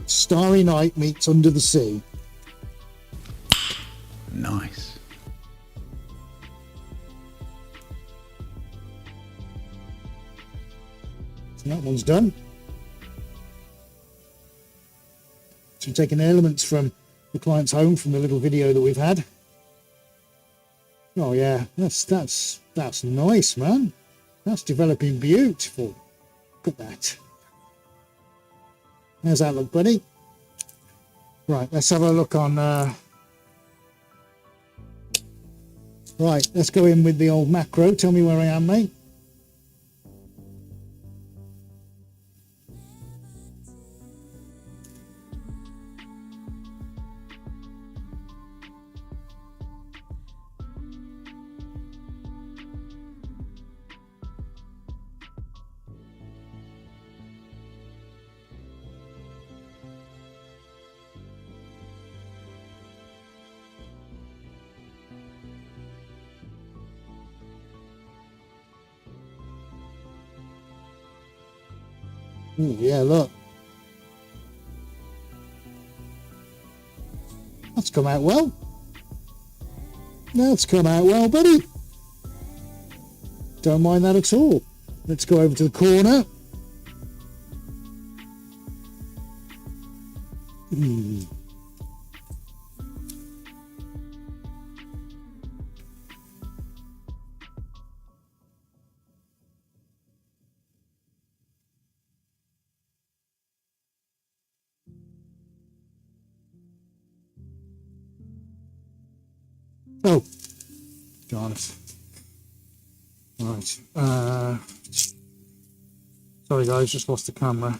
[SPEAKER 1] Starry Night meets Under the Sea.
[SPEAKER 5] Nice.
[SPEAKER 1] So that one's done. So we're taking elements from the client's home from the little video that we've had. Oh yeah, that's nice, man. That's developing beautiful. Look at that. How's that look, buddy? Right, let's have a look on. Right, let's go in with the old macro. Tell me where I am, mate. Ooh, yeah, look. That's come out well. That's come out well, buddy. Don't mind that at all. Let's go over to the corner. Oh, darn it. Right. Sorry guys, just lost the camera.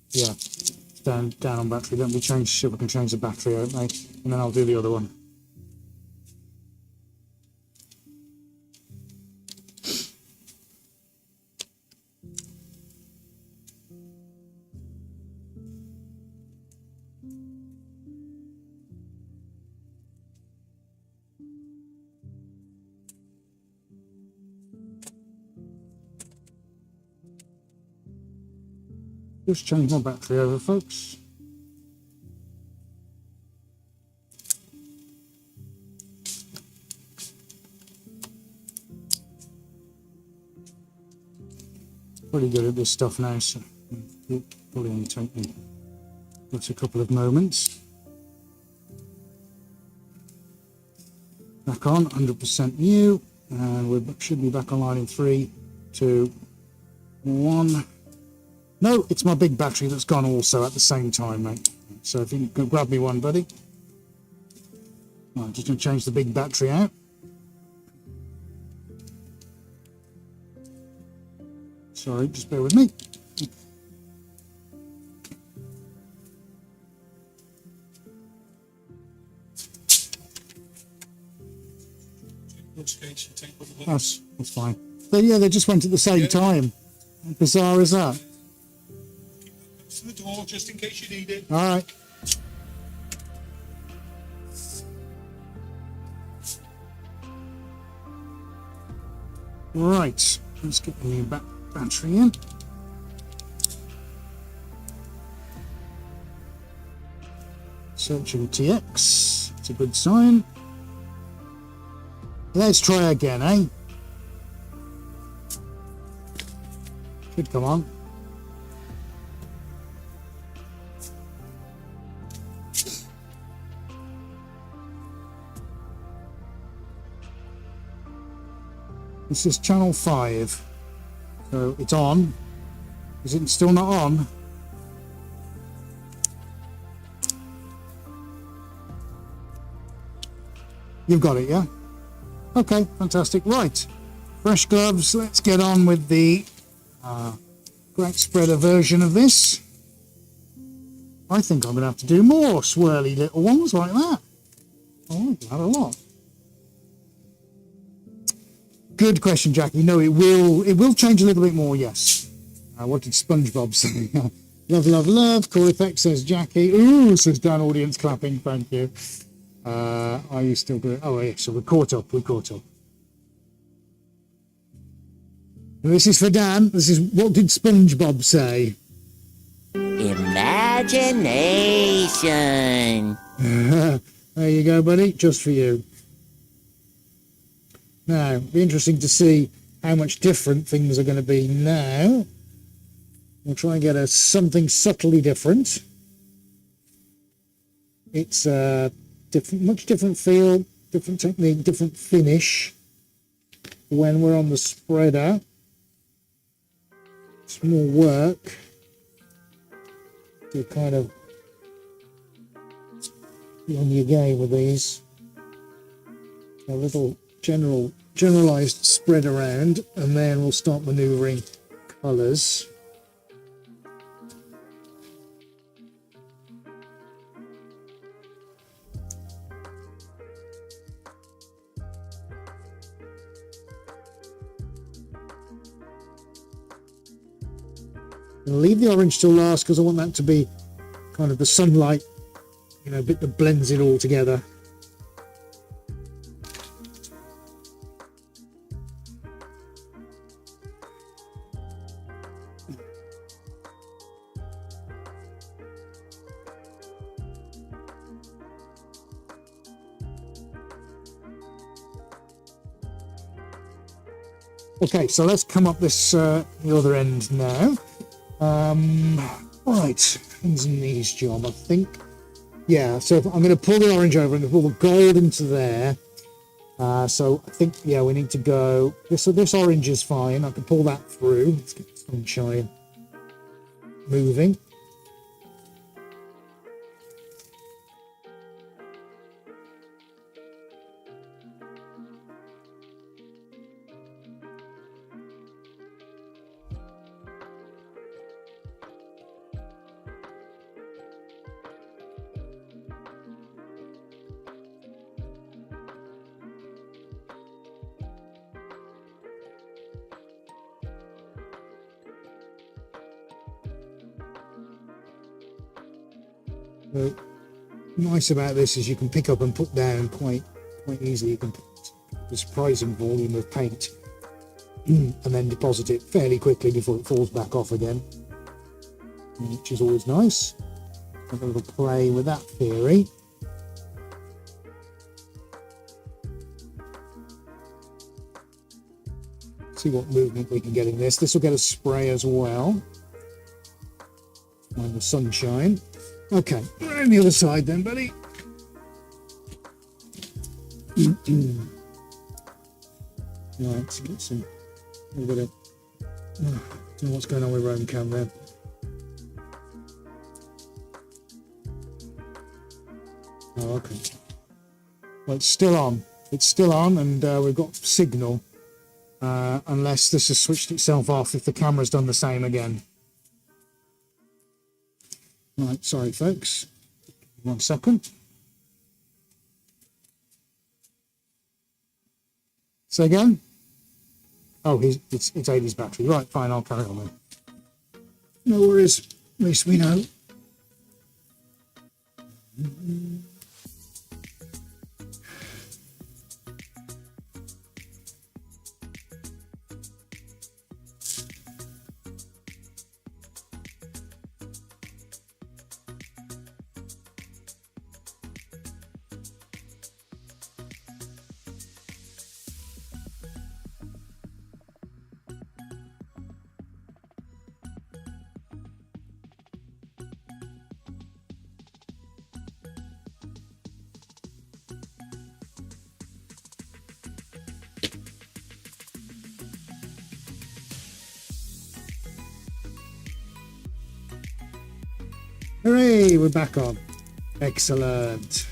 [SPEAKER 1] Yeah, it's down on battery. Let me see if I can change the battery out, mate, and then I'll do the other one. Just change my battery over, folks. Pretty good at this stuff now, so it'll probably only take me just a couple of moments. Back on, 100% new, and we should be back online in 3, 2, 1. No, it's my big battery that's gone also at the same time, mate. So if you can grab me one, buddy. I'm just going to change the big battery out. Sorry, just bear with me. That's fine. But yeah, they just went at the same time. How bizarre is that?
[SPEAKER 3] To the door just in case you need it.
[SPEAKER 1] All right. Right. Let's get the new battery in. Searching TX. It's a good sign. Let's try again, eh? Should come on. This is channel 5. So it's on. Is it still not on? You've got it, yeah? Okay, fantastic. Right. Fresh gloves. Let's get on with the crack spreader version of this. I think I'm going to have to do more swirly little ones like that. I like that a lot. Good question, Jackie. No, it will change a little bit more, yes. What did SpongeBob say? Love, love, love. Cool effect, says Jackie. Ooh, says Dan, audience clapping. Thank you. Are you still good? Oh, yeah, so we're caught up. This is for Dan. This is, what did SpongeBob say?
[SPEAKER 8] Imagination.
[SPEAKER 1] There you go, buddy. Just for you. Now, it'll be interesting to see how much different things are going to be now. We'll try and get something subtly different. It's a much different feel, different technique, different finish when we're on the spreader. It's more work to kind of be on your game with these. A little generalized spread around, and then we'll start maneuvering colors. I'll leave the orange till last because I want that to be kind of the sunlight, bit that blends it all together. Okay, so let's come up this the other end now. Right, hands and knees job, I think. Yeah, so I'm going to pull the orange over and pull the gold into there. So I think, yeah, we need to go. This orange is fine. I can pull that through. Let's get the sunshine moving. So, nice about this is you can pick up and put down quite easily. You can put a surprising volume of paint and then deposit it fairly quickly before it falls back off again, which is always nice. Have a little play with that theory. See what movement we can get in this. This will get a spray as well. Find the sunshine. Okay, on the other side then, buddy. Right, let's get some. A little bit of. Don't know what's going on with Roam Cam there. Oh, okay. Well, it's still on. It's still on, and we've got signal. Unless this has switched itself off, if the camera's done the same again. Right, sorry folks. 1 second. Say again? Oh, it's 80's battery. Right, fine, I'll carry on then. No worries, at least we know. Hooray, we're back on. Excellent.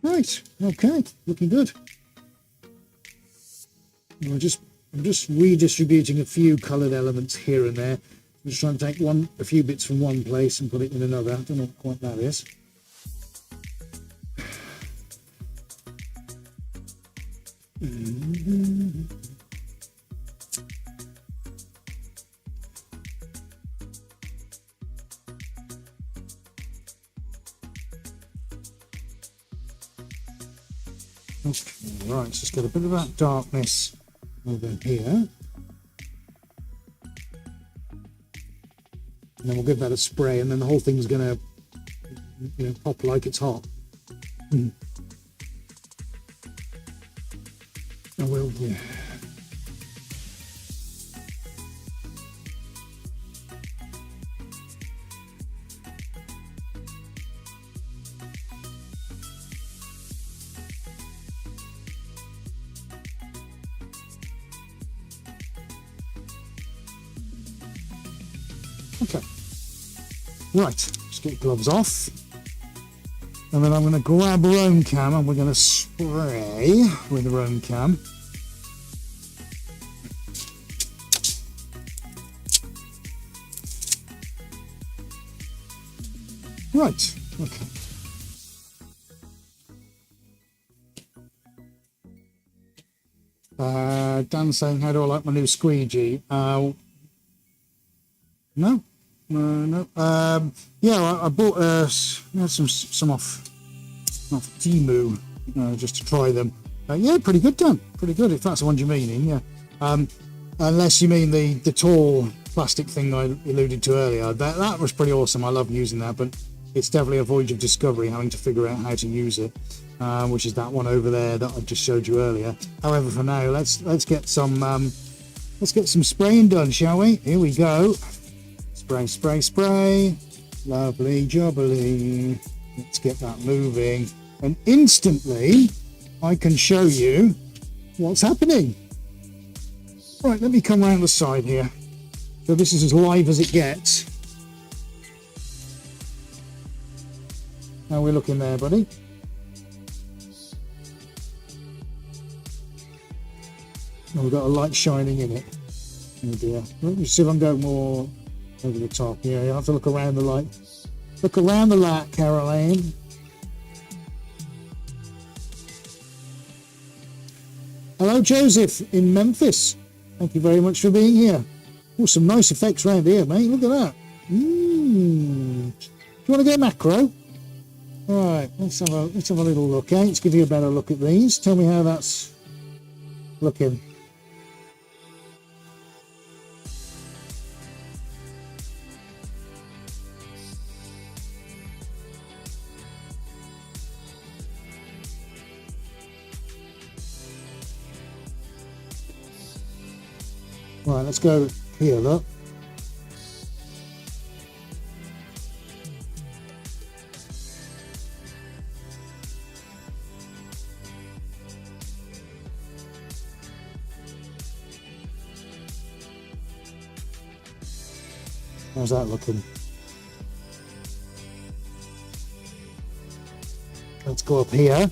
[SPEAKER 1] Right, okay, looking good. I'm just redistributing a few coloured elements here and there. I'm just trying to take a few bits from one place and put it in another. I don't know what quite that is. Okay, right, let's just get a bit of that darkness over here. And then we'll give that a spray, and then the whole thing's going to, pop like it's hot. I will, yeah. Okay, right, let's get gloves off, and then I'm going to grab Roam Cam and we're going to spray with the Roam Cam. Right, okay. Dan's saying, how do I like my new squeegee? No. Yeah, I bought some off Temu just to try them. Yeah, pretty good, Dan. Pretty good, if that's the one you're meaning, yeah. Unless you mean the tall plastic thing I alluded to earlier. That was pretty awesome. I love using that, but it's definitely a voyage of discovery, having to figure out how to use it, which is that one over there that I just showed you earlier. However, for now, let's get some spraying done, shall we? Here we go. Spray, spray, spray. Lovely jubbly. Let's get that moving. And instantly, I can show you what's happening. Right, let me come around the side here. So this is as live as it gets. How are we looking there, buddy? Oh, we've got a light shining in it. Oh dear. Let me see if I can go more over the top. Yeah, you have to look around the light. Look around the light, Caroline. Hello, Joseph in Memphis. Thank you very much for being here. Oh, some nice effects around here, mate. Look at that. Do you want to go macro? All right, let's have a little look. Eh? Let's give you a better look at these. Tell me how that's looking. Right, let's go here, look. How's that looking? Let's go up here.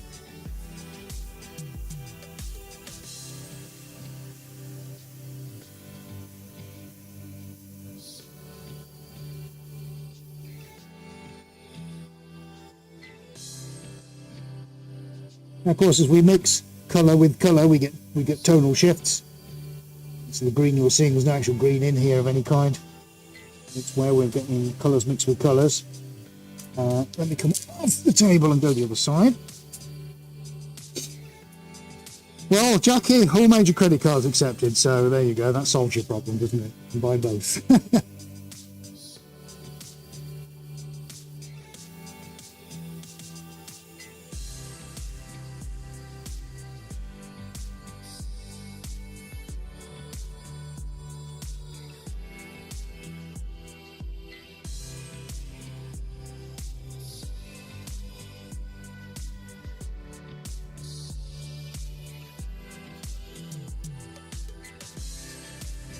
[SPEAKER 1] Of course, as we mix colour with colour, we get tonal shifts. So the green you're seeing, there's no actual green in here of any kind. It's where we're getting colours mixed with colours. Let me come off the table and go the other side. Well, Jackie, all major credit cards accepted. So there you go. That solves your problem, doesn't it? You can buy both.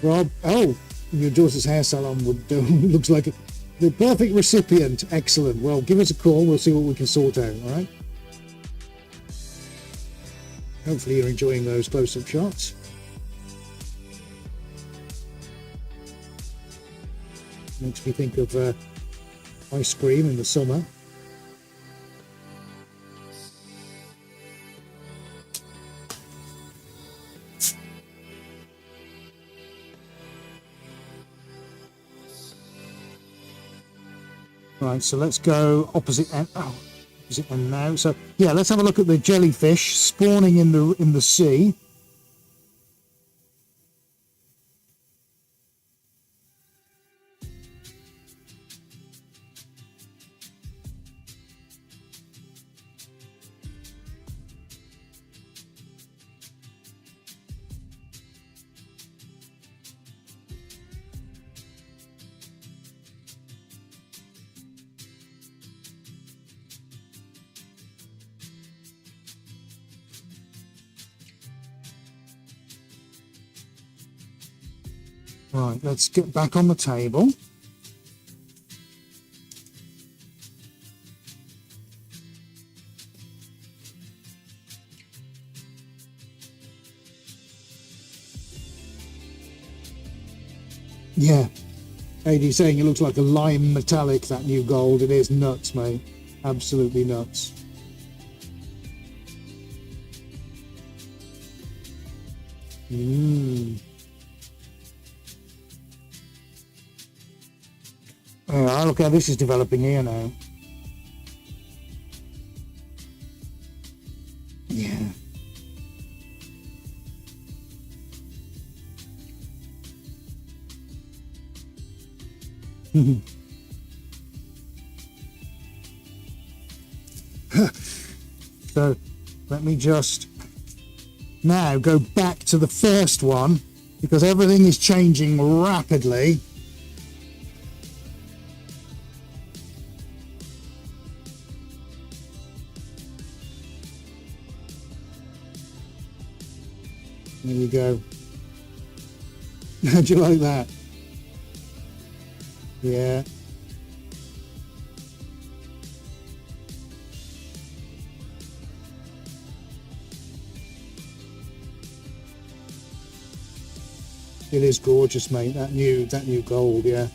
[SPEAKER 1] Rob, oh, your daughter's hair salon would looks like the perfect recipient. Excellent. Well, give us a call. We'll see what we can sort out. All right. Hopefully, you're enjoying those close-up shots. Makes me think of ice cream in the summer. Right, so let's go opposite end. Oh, opposite end now. So yeah, let's have a look at the jellyfish spawning in the sea. Right, let's get back on the table. Yeah, AD saying it looks like a lime metallic, that new gold. It is nuts, mate. Absolutely nuts. Yeah, look how this is developing here now. Yeah. So let me just now go back to the first one, because everything is changing rapidly. There you go. How'd you like that? Yeah. It is gorgeous, mate. That new gold, yeah.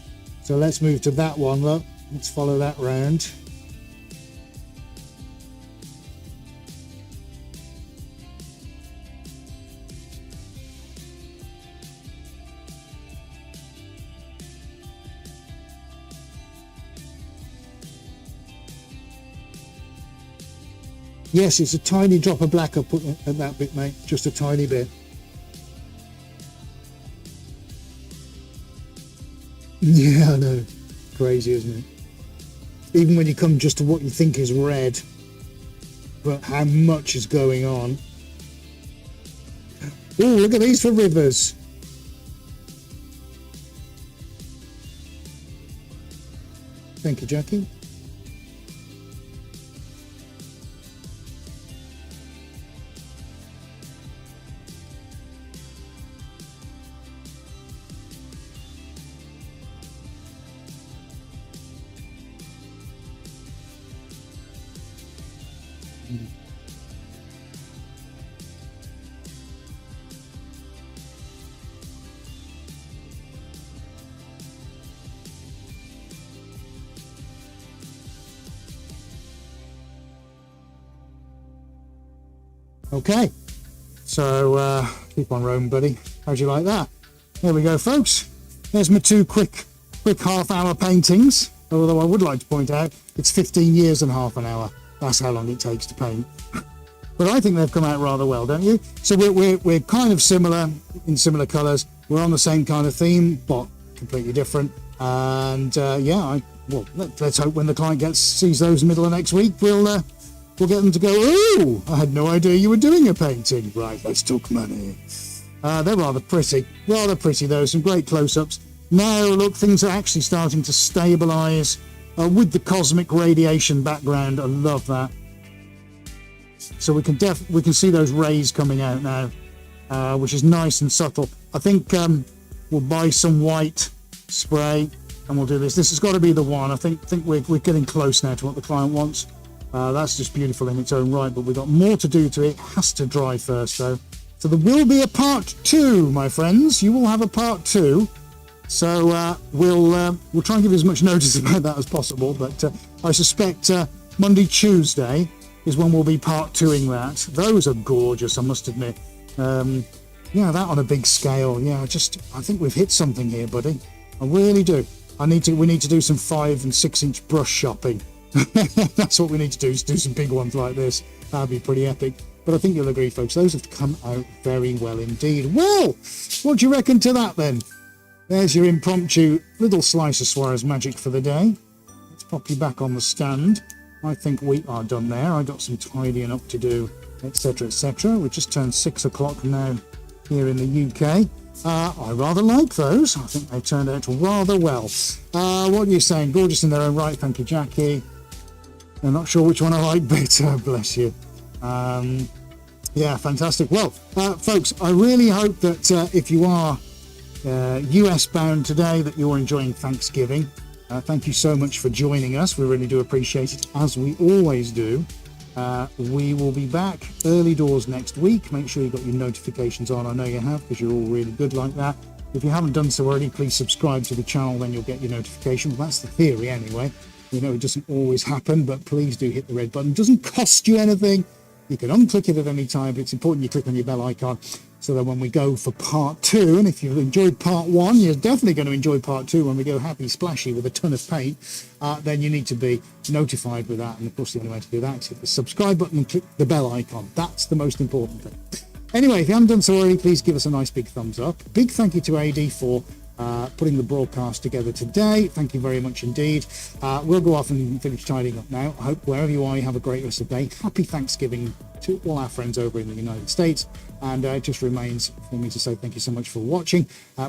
[SPEAKER 1] So let's move to that one. Look, let's follow that round. Yes, it's a tiny drop of black I put at that bit, mate. Just a tiny bit. Yeah, I know. Crazy, isn't it? Even when you come just to what you think is red, but how much is going on. Oh, look at these for rivers. Thank you, Jackie. Okay, so keep on rolling, buddy. How'd you like that? There we go, folks. There's my two quick half-hour paintings. Although I would like to point out, it's 15 years and half an hour. That's how long it takes to paint. But I think they've come out rather well, don't you? So we're kind of similar in similar colours. We're on the same kind of theme, but completely different. And well, let's hope when the client sees those middle of next week, we'll get them to go, oh, I had no idea you were doing a painting. Right, let's talk money. They're rather pretty though, some great close-ups. Now, look, things are actually starting to stabilise with the cosmic radiation background. I love that. So we can see those rays coming out now, which is nice and subtle. I think we'll buy some white spray and we'll do this. This has got to be the one. I think we're getting close now to what the client wants. That's just beautiful in its own right, but we've got more to do to it. It has to dry first, though. So there will be a part 2, my friends. You will have a part 2. So we'll try and give you as much notice about that as possible. But I suspect Monday, Tuesday is when we'll be part 2ing that. Those are gorgeous, I must admit. Yeah, that on a big scale. Yeah, I think we've hit something here, buddy. I really do. We need to do some 5 and 6 inch brush shopping. That's what we need to do, is do some big ones like this. That'd be pretty epic. But I think you'll agree, folks, those have come out very well indeed. Well, what do you reckon to that then? There's your impromptu little slice of Swarez magic for the day. Let's pop you back on the stand. I think we are done there. I got some tidying up to do, etc, etc. We just turned 6 o'clock now here in the UK. I rather like those. I think they turned out rather well. What are you saying? Gorgeous in their own right. Thank you, Jackie. I'm not sure which one I like better. Bless you. Yeah, fantastic. Well, folks, I really hope that if you are US bound today, that you're enjoying Thanksgiving. Thank you so much for joining us. We really do appreciate it, as we always do. We will be back early doors next week. Make sure you've got your notifications on. I know you have, because you're all really good like that. If you haven't done so already, please subscribe to the channel, then you'll get your notification. Well, that's the theory anyway. You know, it doesn't always happen, but please do hit the red button. It doesn't cost you anything. You can unclick it at any time, but it's important you click on your bell icon so that when we go for part 2, and if you've enjoyed part 1, you're definitely going to enjoy part 2 when we go happy splashy with a ton of paint, then you need to be notified with that. And of course, the only way to do that is hit the subscribe button and click the bell icon. That's the most important thing. Anyway, if you haven't done so already, please give us a nice big thumbs up. Big thank you to AD for putting the broadcast together today. Thank you very much indeed. We'll go off and finish tidying up now. I hope wherever you are, you have a great rest of the day. Happy Thanksgiving to all our friends over in the United States. And it just remains for me to say thank you so much for watching.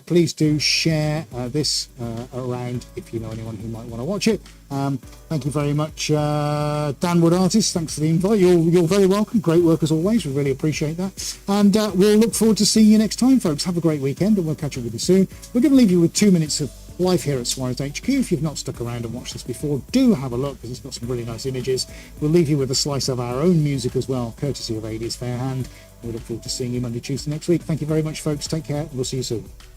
[SPEAKER 1] Please do share this around if you know anyone who might want to watch it. Thank you very much, Dan Wood Artist. Thanks for the invite. You're very welcome. Great work as always. We really appreciate that. And we'll look forward to seeing you next time, folks. Have a great weekend, and we'll catch up with you soon. We're going to leave you with 2 minutes of live here at Swarez HQ. If you've not stuck around and watched this before, do have a look because it's got some really nice images. We'll leave you with a slice of our own music as well, courtesy of Adi's Fairhand. We look forward to seeing you Monday, Tuesday next week. Thank you very much, folks. Take care. We'll see you soon.